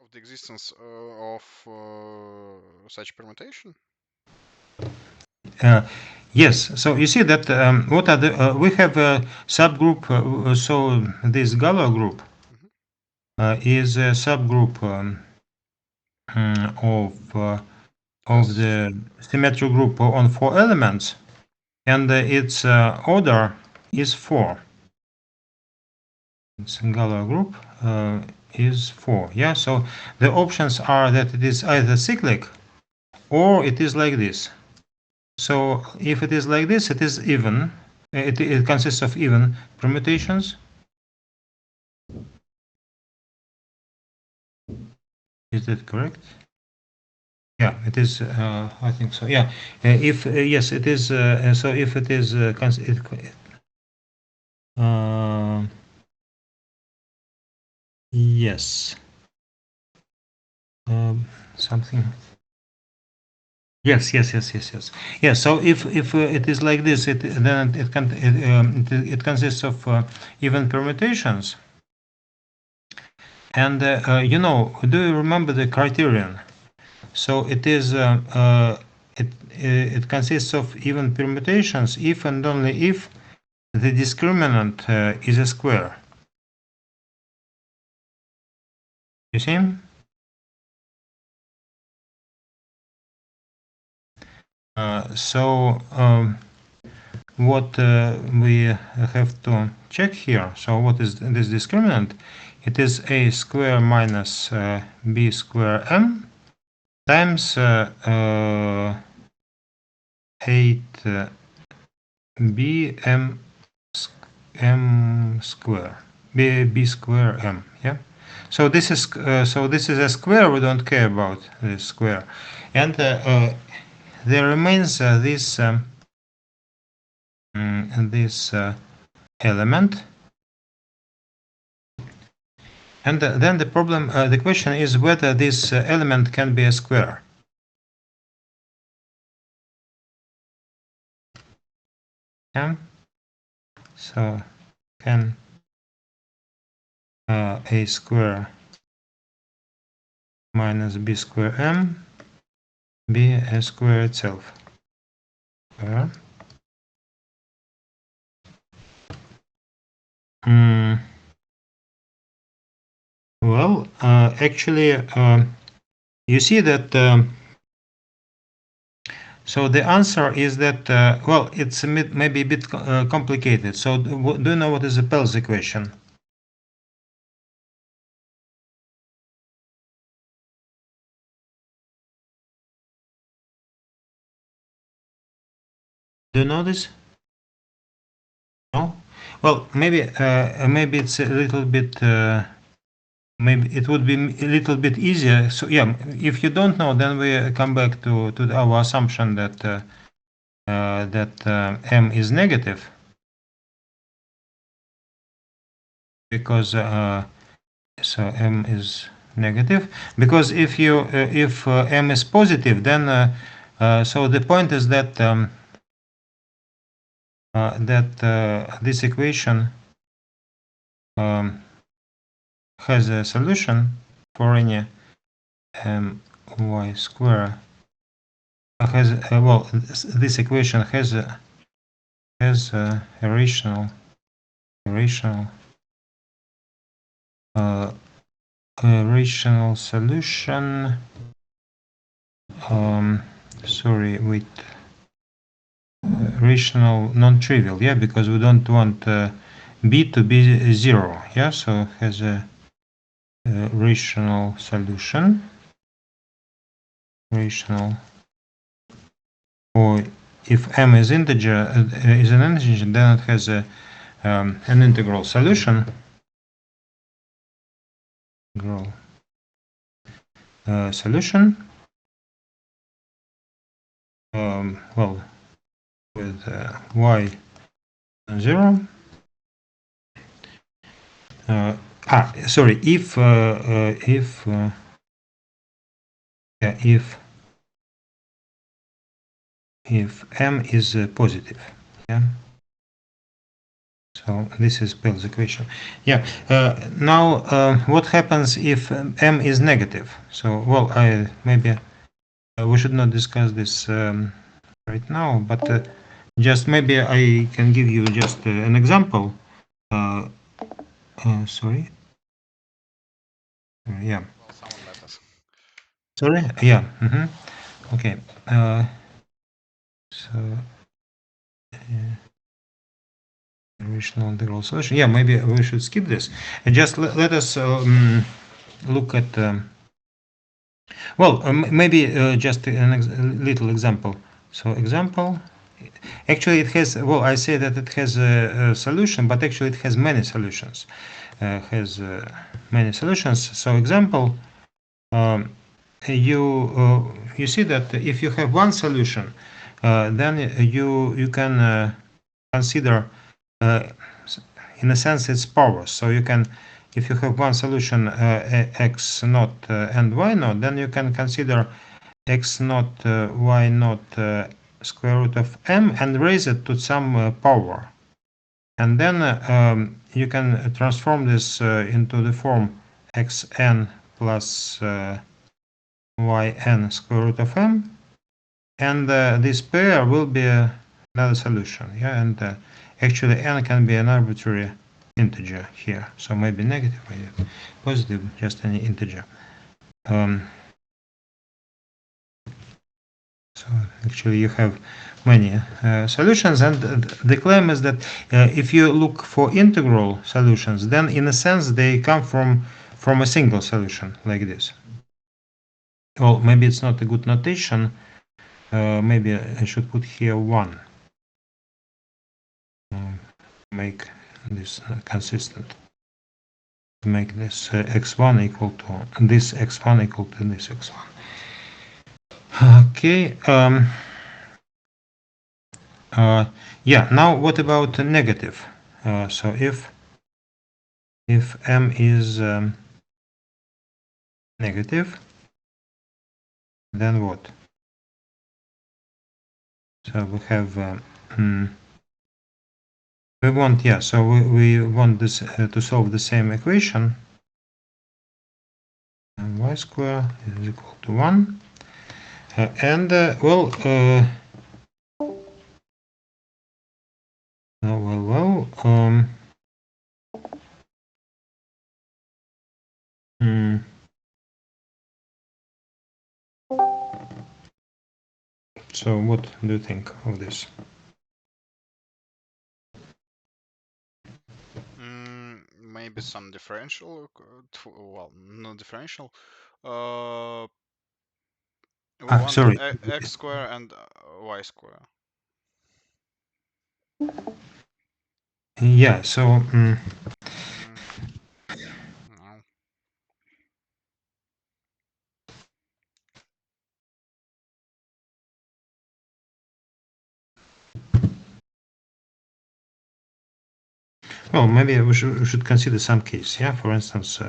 Of the existence of such permutation? Uh, yes. So you see that what are the we have a subgroup. So this Galois group Hmm. is a subgroup of Yes. the symmetric group on 4 elements, and its order is 4. Its Galois group is 4. Yeah, so the options are that it is either cyclic or it is like this. So if it is like this, it is even. It consists of even permutations. Is that correct? Yeah, it is. I think so. Yeah. If yes, it is. So if it is, uh, yes, something. Yes. Yeah. So if it is like this, then it consists of even permutations. And do you remember the criterion? So it consists of even permutations if and only if the discriminant is a square. You see? So what we have to check here. So what is this discriminant? It is a square minus b square m times 8 b m square b square m. Yeah. So this is a square. We don't care about this square, and there remains this element. And then the question is whether this element can be a square. Yeah. So can a square minus b square m be a square itself? Square. Well, actually, you see that. So the answer is that, well, it's maybe a bit complicated. So do you know what is the Pell's equation? Do you know this? No? Well, maybe it's a little bit, maybe it would be a little bit easier. So yeah, if you don't know, then we come back to our assumption that m is negative, because so m is negative, because if m is positive, then so the point is that this equation has a solution for any y square. Has well, this equation has a rational solution. Sorry, wait. Rational non-trivial, yeah, because we don't want b to be 0, yeah, so has a rational solution, or if m is integer, is an integer, then it has an integral solution. Solution. Well, with y 0. Sorry. If m is positive, yeah. So this is Pell's equation. Yeah. Now, what happens if m is negative? So, well, maybe we should not discuss this right now, but just maybe I can give you just an example. Sorry. Yeah. Well, someone let us. Sorry. Yeah. Okay. So. Rational integral solution. Yeah, maybe we should skip this and just let us look at. Well, maybe just a little example. So example. Actually, it has. Well, I say that it has a solution, but actually, it has many solutions. Many solutions. So example. You see that if you have one solution, then you can consider in a sense its powers. So you can, if you have one solution x naught and y naught, then you can consider x naught y naught square root of m and raise it to some power, and then you can transform this into the form xn plus yn square root of m, and this pair will be another solution. Yeah, and actually n can be an arbitrary integer here, so maybe negative, maybe positive, just any integer. So actually you have many solutions, and the claim is that if you look for integral solutions, then in a sense they come from a single solution like this. Well, maybe it's not a good notation, maybe I should put here 1. Make this consistent. Make this x1 equal to this x1 equal to this x1. Okay. Yeah. Now what about negative? So if m is negative, then what? So we have we want, yeah, so we want this to solve the same equation. And y square is equal to 1. And well, so what do you think of this? Maybe some differential. Well, no differential. Uh, we want Sorry. x square and y square. Yeah, so Mm, no. well, maybe we should consider some case. Yeah, for instance,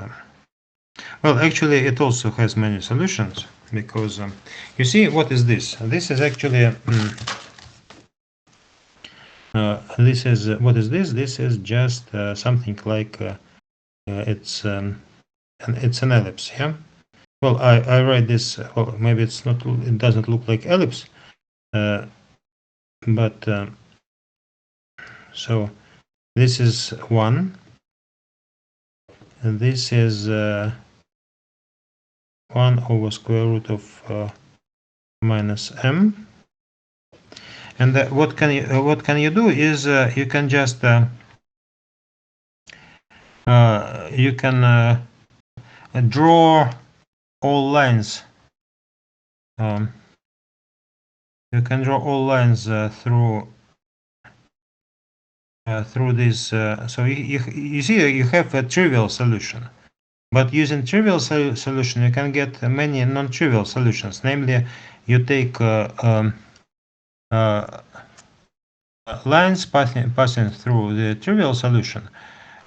well, actually, it also has many solutions because you see, what is this? This is actually this is what is this? This is just something like it's an ellipse. Yeah. Well, I write this. Well, maybe it's not. It doesn't look like ellipse, uh, but so this is 1, and this is 1 over square root of minus m. And what can you do is you can just you can draw all lines. You can draw all lines through this. So you see you have a trivial solution. But using trivial solution, you can get many non-trivial solutions. Namely, you take lines passing through the trivial solution,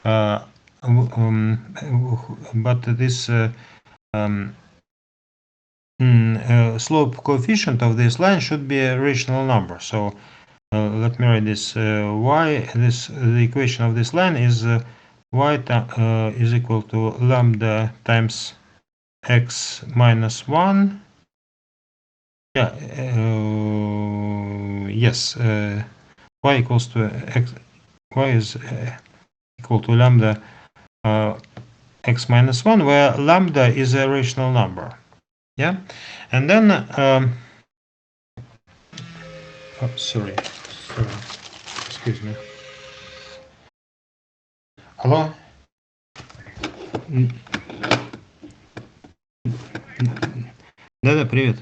but this slope coefficient of this line should be a rational number. So let me write this. The equation of this line is y is equal to lambda times x minus 1. Yeah, yes, y equals to x, y is equal to lambda x minus 1, where lambda is a rational number. Yeah, and then, oh, sorry, excuse me. Hello? Да-да, привет.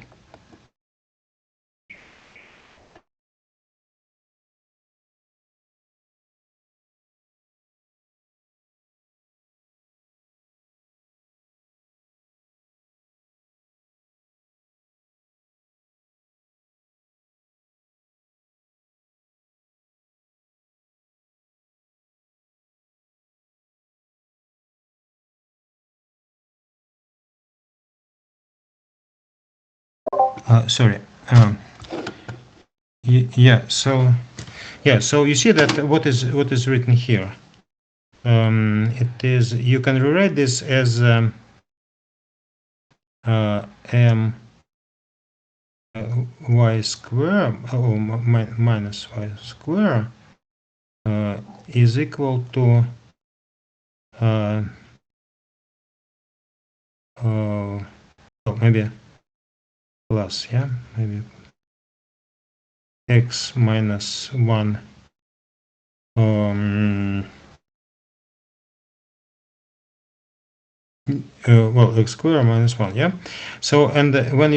Sorry. Yeah, so you see that what is written here. It is, you can rewrite this as m y square or minus y square is equal to oh, maybe plus, yeah, maybe x minus 1 um, well, x square minus 1, yeah. So and when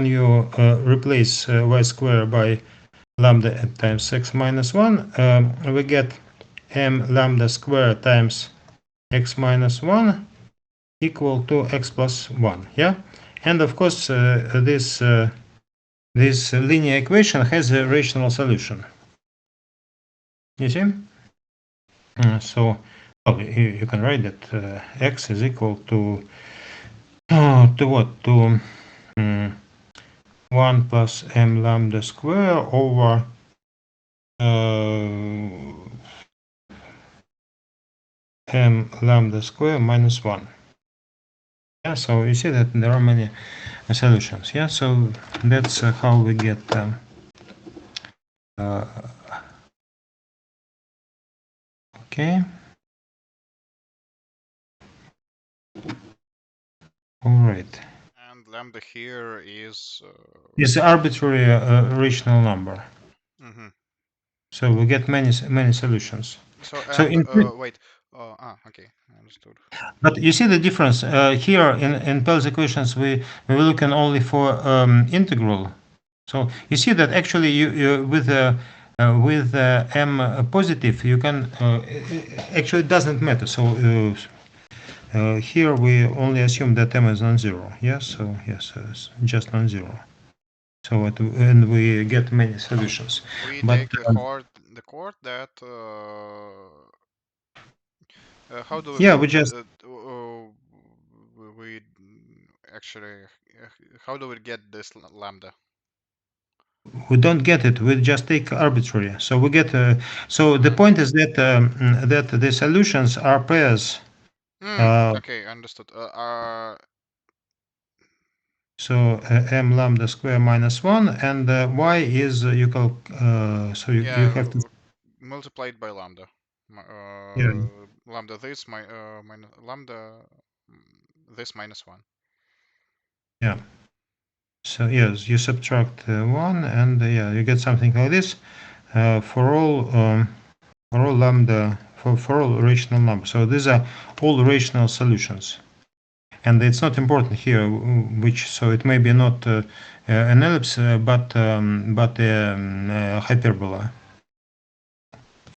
you replace y square by lambda times x minus 1, we get m lambda square times x minus 1 equal to x plus 1, yeah. And of course this linear equation has a rational solution, you see. So well, you can write that x is equal to what, to 1 plus m lambda square over m lambda square minus 1. Yeah, so you see that there are many solutions. Yeah, so that's how we get uh, okay. All right. And lambda here is. It's an arbitrary rational number. Mm-hmm. So we get many solutions. So So and wait. Okay, I understood. but you see the difference here in Pell's equations. We were looking only for integral. So you see that actually you with m positive you can actually it doesn't matter. So here we only assume that m is non-zero. Yes. So yes, it's just non-zero. So and we get many solutions. We But take the chord that. How do we yeah, put? we just We actually. How do we get this lambda? we don't get it. We just take arbitrary. So we get. So the Mm. point is that that the solutions are pairs. Uh, Okay, understood. so m lambda square minus 1 and y is so you Yeah, have to, multiplied by lambda. yeah, Lambda this minus lambda this minus one. yeah. So yes, you subtract 1 and yeah, you get something like this for all lambda for all rational numbers. So these are all rational solutions. And it's not important here which, so it may be not an ellipse but hyperbola.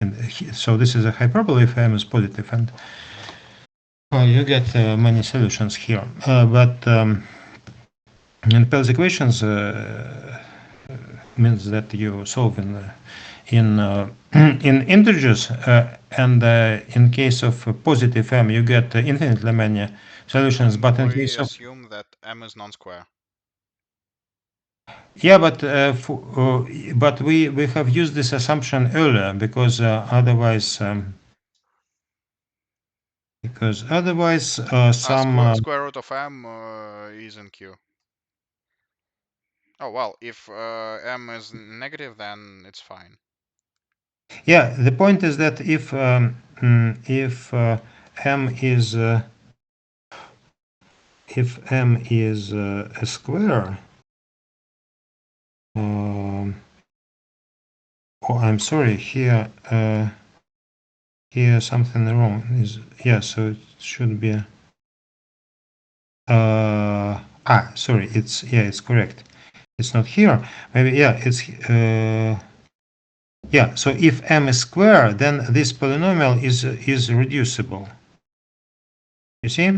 And so this is a hyperbola if m is positive, and well, you get many solutions here. But in Pell's equations means that you solve in in integers, and in case of positive m, you get infinitely many solutions. And But in we case of, assume that m is non-square. yeah, but we have used this assumption earlier because otherwise some Square root of m is in Q. Oh well, if m is negative, then it's fine. yeah, the point is that if m is a square, um, oh, I'm sorry, here something wrong is, yeah, so it should be sorry, it's, yeah, it's correct, it's not here, maybe, yeah, it's yeah, so if m is square, then this polynomial is reducible, you see.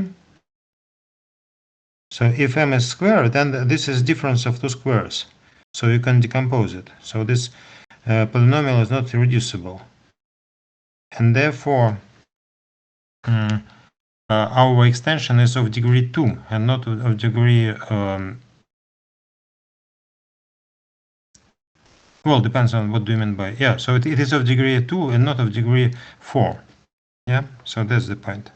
So if m is square, then this is difference of two squares. So you can decompose it. So this polynomial is not reducible. And therefore, our extension is of degree 2 and not of degree, well, depends on what do you mean by, yeah, so it is of degree 2 and not of degree 4. Yeah, so that's the point.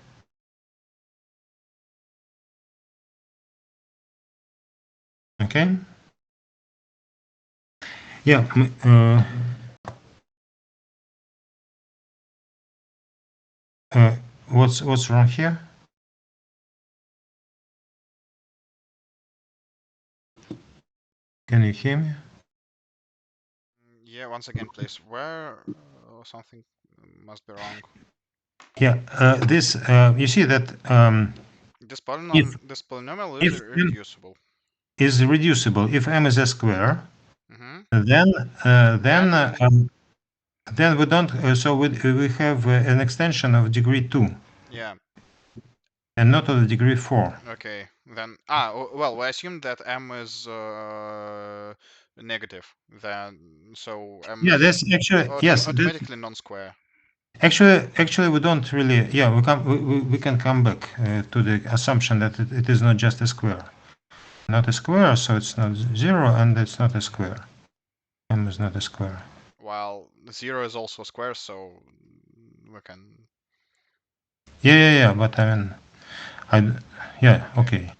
Okay. Yeah. What's wrong here? Can you hear me? Yeah, once again, please. Where something must be wrong. Yeah. This you see that if this polynomial is if m reducible. is reducible, if m is a square, Hmm. then uh, then uh, Then um, then we don't. So we have an extension of degree 2 yeah, and not of degree 4. okay. Then well, we assume that m is negative. Then so m Yeah, is that's actually yes. automatically non-square. Actually, we don't really. Yeah, we can come back to the assumption that it is not just a square, not a square, so it's not zero, and it's not a square. M is not a square. While 0 is also a square, so we can. Yeah. But I mean, I yeah. Okay.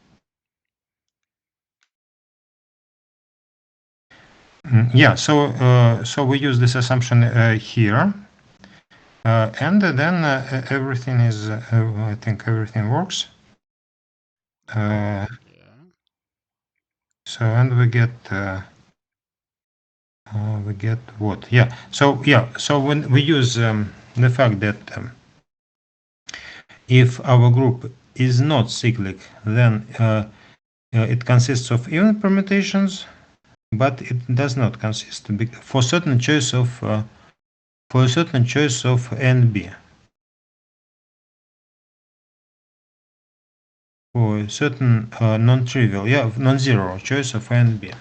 Okay. Yeah. So we use this assumption here, and then everything is. I think everything works. Yeah. So and we get what? Yeah. So yeah. So when we use the fact that if our group is not cyclic, then it consists of even permutations, but it does not consist for certain choice of NB. For a certain non-trivial, yeah, non-zero choice of NB.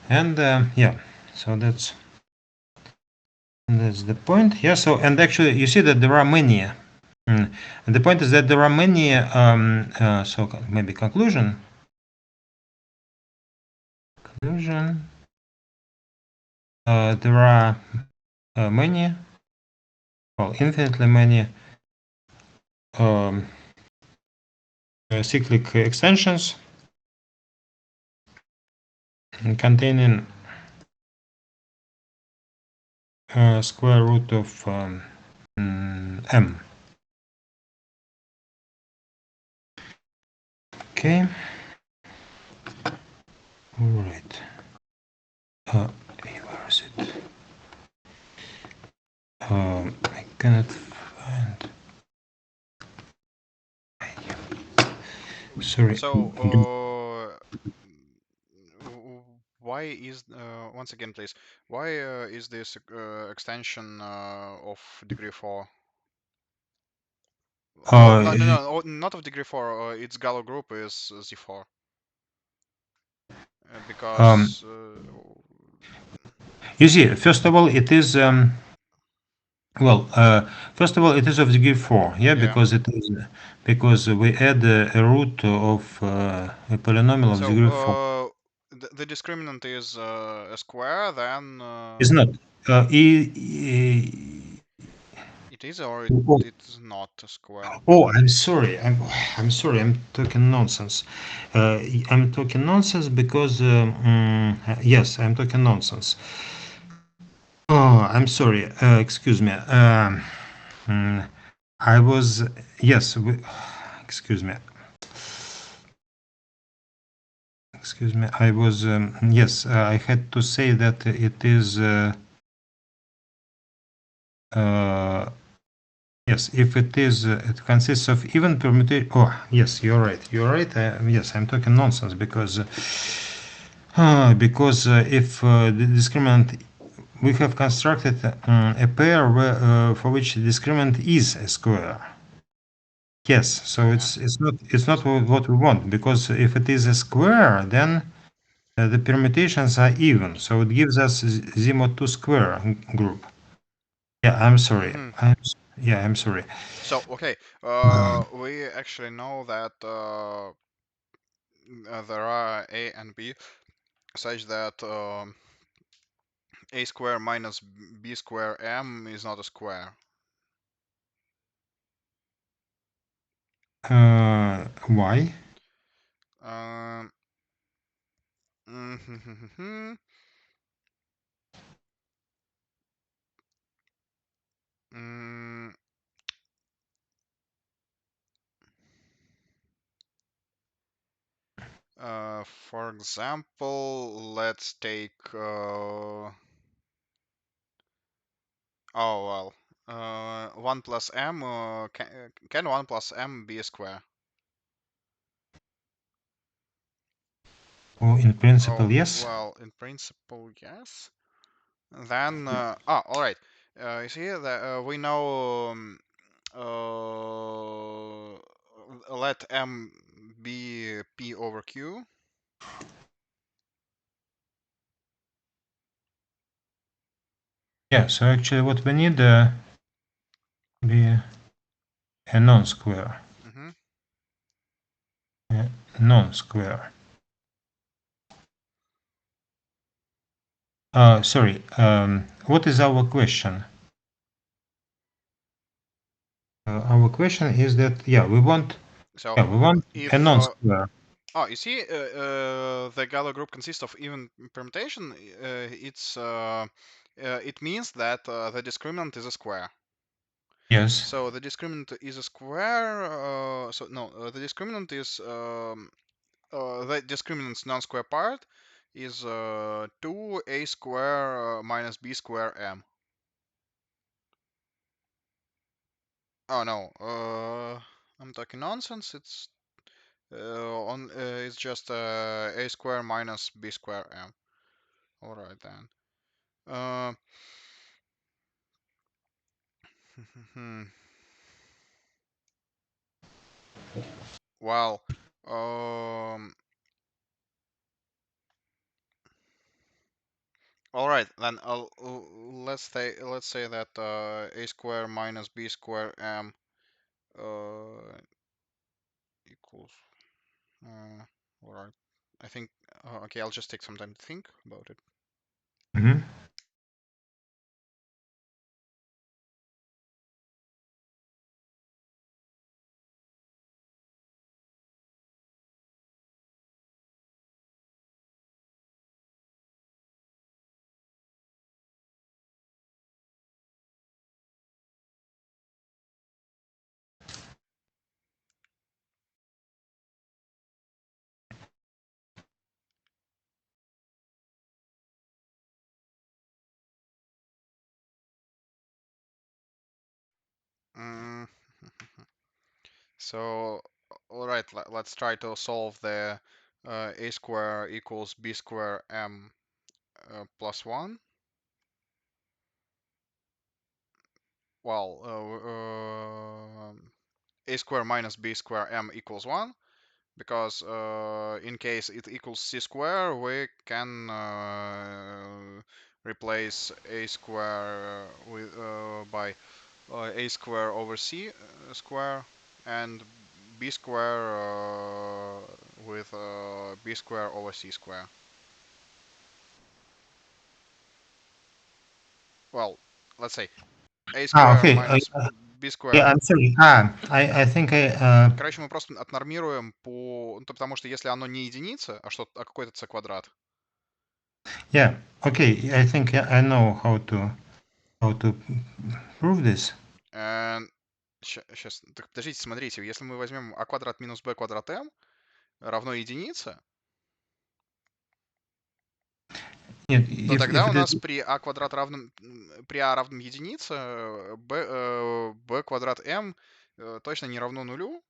And yeah, so that's the point. Yeah. So and actually, you see that there are many. And the point is that there are many. So maybe conclusion. Conclusion. There are many, well, infinitely many um, cyclic extensions containing square root of m. Okay. All right. Where is it? I cannot find. Sorry. So, why is once again, please? Why is this extension of degree 4? Oh, Uh, no, not of degree 4. Its Galois group is Z4 um, because you see, first of all, it is well. First of all, it is of degree 4. Yeah, yeah. because we add a root of a polynomial of So, degree 4. the discriminant is a square, then It's not. it is or Oh, it is not a square. I'm sorry. I'm sorry. I'm talking nonsense. I'm talking nonsense because yes, I'm talking nonsense. Oh, I'm sorry. Excuse me. Mm, I was yes. Excuse me. Excuse me. I was yes. I had to say that it is. Uh, Yes, if it is, it consists of even permutation. Oh, yes, you're right. You're right. Yes, I'm talking nonsense because if the discriminant, we have constructed a pair for which the discriminant is a square. Yes, so Yeah. it's not what we want because if it is a square, then the permutations are even. So it gives us Z mod 2 square group. Yeah, I'm sorry. Hmm. Yeah, I'm sorry. So, okay, we actually know that there are A and B such that A square minus B square M is not a square. Why? Um, mm, for example, let's take oh well, 1 plus M can 1 plus M be a square? Oh, in principle, Oh, yes. well, in principle, yes. Then, all right. You see that we know let M be P over Q. Yeah, so actually what we need be a non-square. Mm-hmm. A non-square. Sorry, what is our question? Our question is that, yeah, we want So yeah, we want a if non-square. oh, you see, the Galois group consists of even permutation. It means that the discriminant is a square. Yes. So the discriminant is a square. So no, the discriminant is the discriminant's non-square part is 2a square minus b square m. Oh no, I'm talking nonsense. It's just a square minus b square m. All right then. Uh, well, um, all right then. Let's say that a square minus b square m equals. Uh, all right. I think. Okay, I'll just take some time to think about it. Mhm. Mm, so, all right. Let's try to solve the a square equals b square m plus one. Well, a square minus b square m equals 1 because in case it equals c square we can replace a square with by a square over c square and b square with b square over c square. Well, let's say a square Okay. minus b Yeah, square. I'm sorry. I think I Короче, мы просто отнормируем по... Ну, потому что если оно не единица, а какой-то c квадрат. yeah. Okay, I think I know how to prove this. Сейчас, так подождите, смотрите, если мы возьмем а квадрат минус b квадрат m равно единице, Нет, то тогда if у it is нас при а квадрат равном, при а равном единице, b квадрат m точно не равно нулю,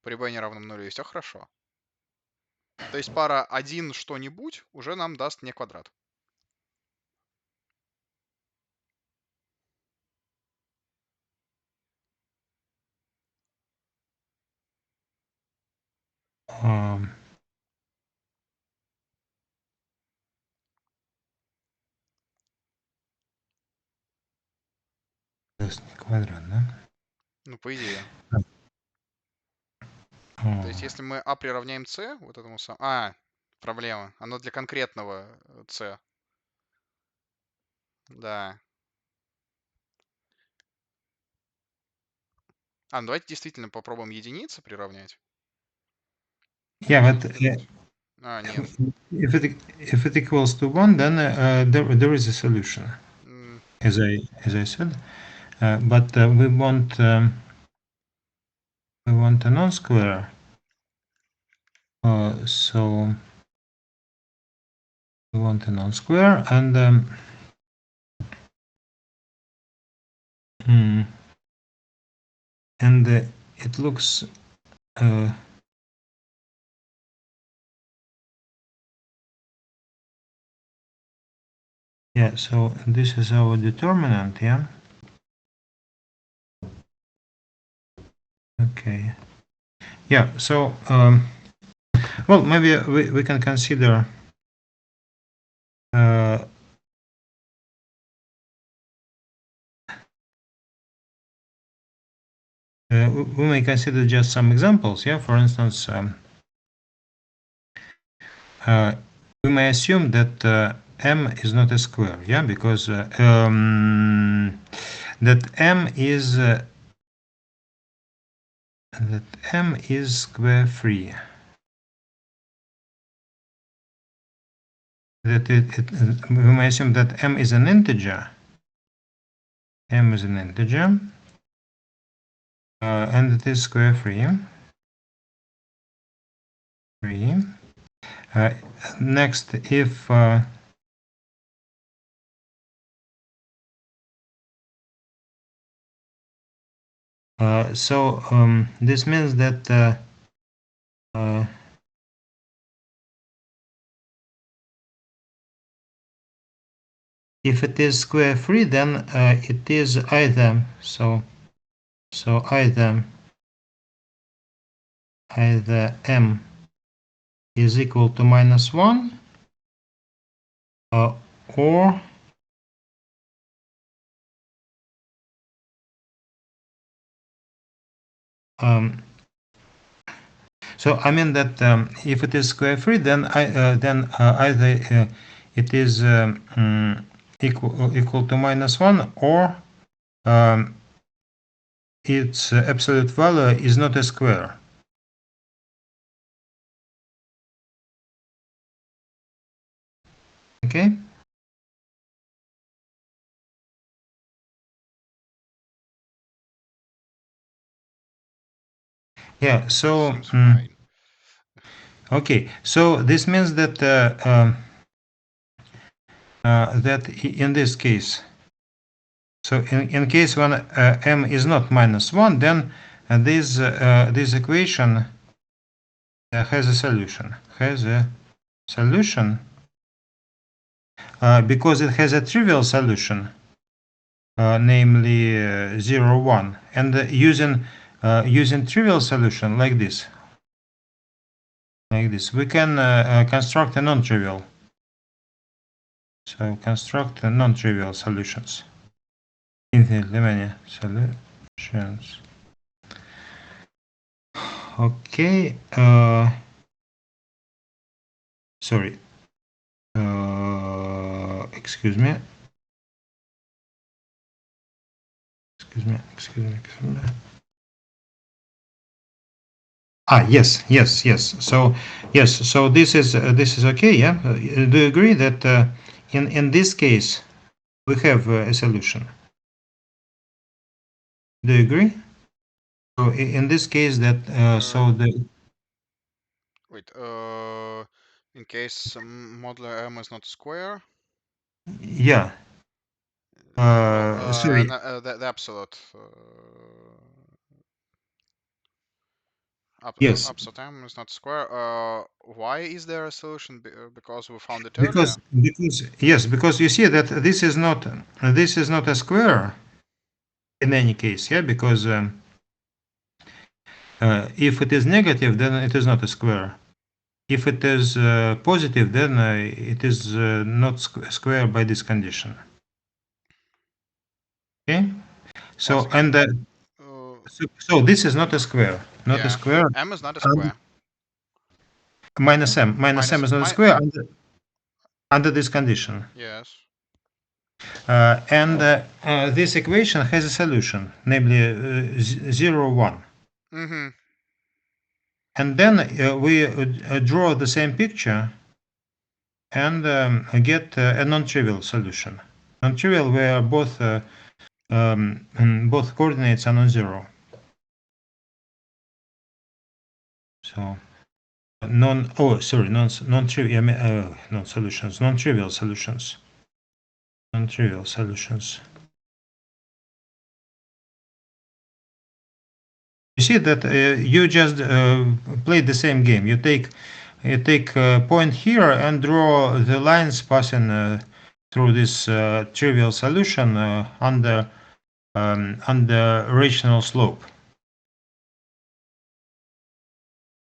при b не равном нулю, и все хорошо. То есть пара один что-нибудь уже нам даст не квадрат. um, квадрат, да? Ну, по идее. То есть, О, если мы а приравняем c, вот этому самому... проблема. Оно для конкретного c. Да. Ну давайте действительно попробуем единицы приравнять. yeah, Что but тут делать? Нет. if it equals to one, then there is a solution, М, as I said. But we want a non-square. So we want a non-square, and hmm, and it looks uh, Yeah, so this is our determinant, yeah? Okay. Yeah, so, well, maybe we can consider uh, we may consider just some examples, yeah? For instance, uh, we may assume that m is not a square, yeah? Because that m is square free. That we may assume that m is an integer. M is an integer, and it is square free. Free. Next, if this means that if it is square free, then it is either either m is equal to -1 or um, so I mean that if it is square free, then either it is equal to -1 or its absolute value is not a square. Okay. Yeah. So Seems fine. okay. So this means that that in this case, so in case when m is not -1, then this equation has a solution. Has a solution because it has a trivial solution, namely 0, 1, and using trivial solution like this, we can construct a non-trivial. So construct non-trivial solutions. Infinitely many solutions. Okay. Sorry. Excuse me. Excuse me. Yes. So yes. So this is okay. Yeah. Do you agree that in this case we have a solution? Do you agree? So in this case that Uh, so the Wait. In case modular m is not a square. yeah. Well, Sorry. the absolute Yes. absolute m is not square. Why is there a solution? Because we found it earlier. Because yes, because you see that this is not a square in any case, yeah. Because if it is negative, then it is not a square. If it is positive, then it is not square by this condition. Okay. Once So again, and uh, so this is not a square, not a yeah, square. m is not a And square. minus m Minus is not a my square under this condition. yes. And this equation has a solution, namely 0, 1. Mm-hmm. And then we draw the same picture and get a non-trivial solution. Non-trivial where both coordinates are non-zero. So non-trivial non-solutions, non-trivial solutions, non-trivial solutions. You see that you just played the same game. You take a point here and draw the lines passing through this trivial solution under rational slope.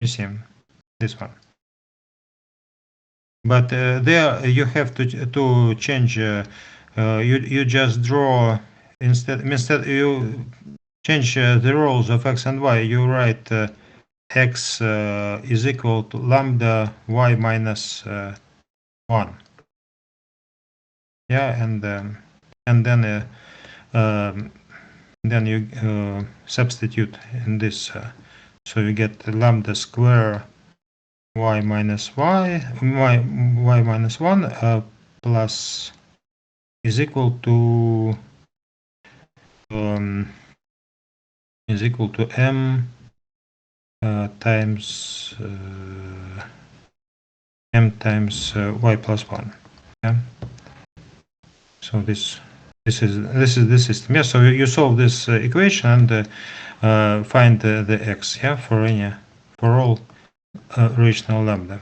You see this one. But there you have to change. You just draw instead you change the roles of x and y. You write x is equal to lambda y minus 1. Yeah, and then you substitute in this, so you get lambda square y minus y minus 1 plus is equal to m times y plus 1. Yeah. So this is the system. Yeah. So you solve this equation and find the x. Yeah, for all rational lambda.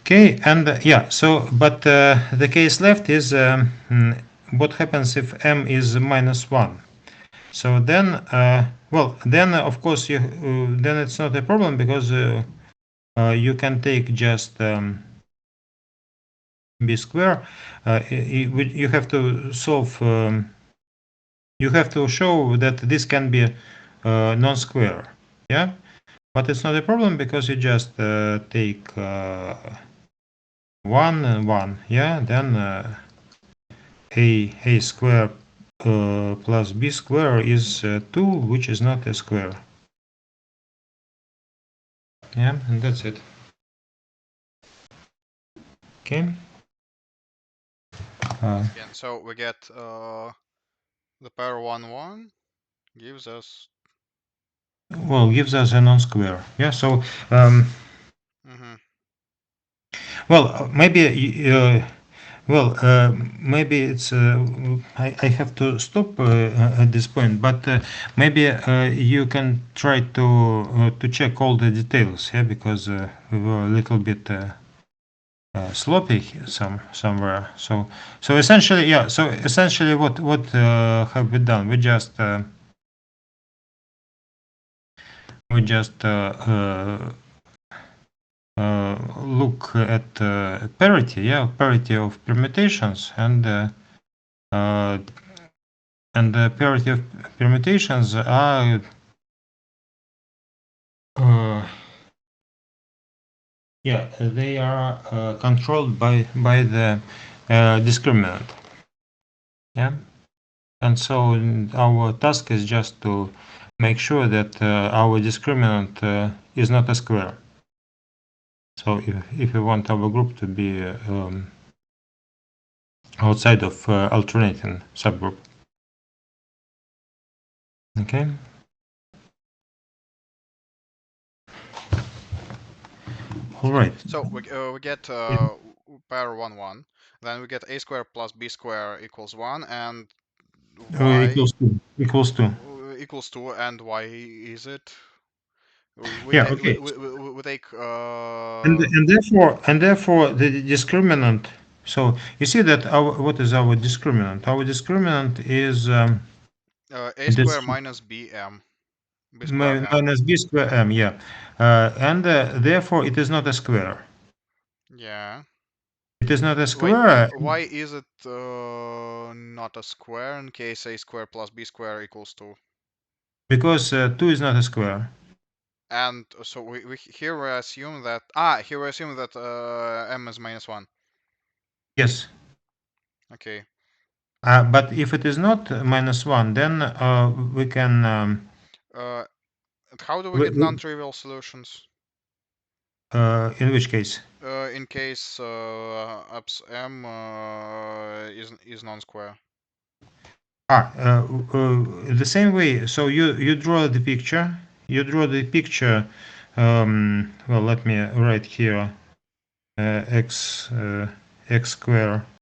Okay, and yeah. So but the case left is what happens if m is minus 1. So then, well, then of course you then it's not a problem because you can take just b square. You have to solve. You have to show that this can be non-square. Yeah, but it's not a problem because you just take 1 and 1. Yeah, then a square plus b square is 2, which is not a square. Yeah, and that's it. Okay. Again, so we get the pair 1 1 gives us. Well, gives us a non-square. Yeah. So well, maybe well, maybe it's. I have to stop at this point, but maybe you can try to check all the details. Yeah, because we were a little bit sloppy somewhere. So essentially, yeah. So essentially, what have we done? We just look at parity, yeah, parity of permutations, and the parity of permutations are yeah, they are controlled by the discriminant. Yeah, and so our task is just to make sure that our discriminant is not a square. So if we want our group to be outside of alternating subgroup. Okay. All right. So we get pair 1 1. Then we get a square plus b square equals 1, and y Equals to. equals 2, and why is it? Yeah. Okay. We take And therefore the discriminant. So you see that what is our discriminant? Our discriminant is a square this minus b square m. minus b square m. Yeah, and therefore it is not a square. Yeah. It is not a Wait, square why is it not a square in case a square plus b square equals 2? because 2 is not a square. And so we here we assume that m is minus 1. Yes. Okay. But if it is not minus 1, then we can. How do we get non-trivial solutions? In which case? In case m is non-square. The same way. So you draw the picture. You draw the picture. Well, let me write here x square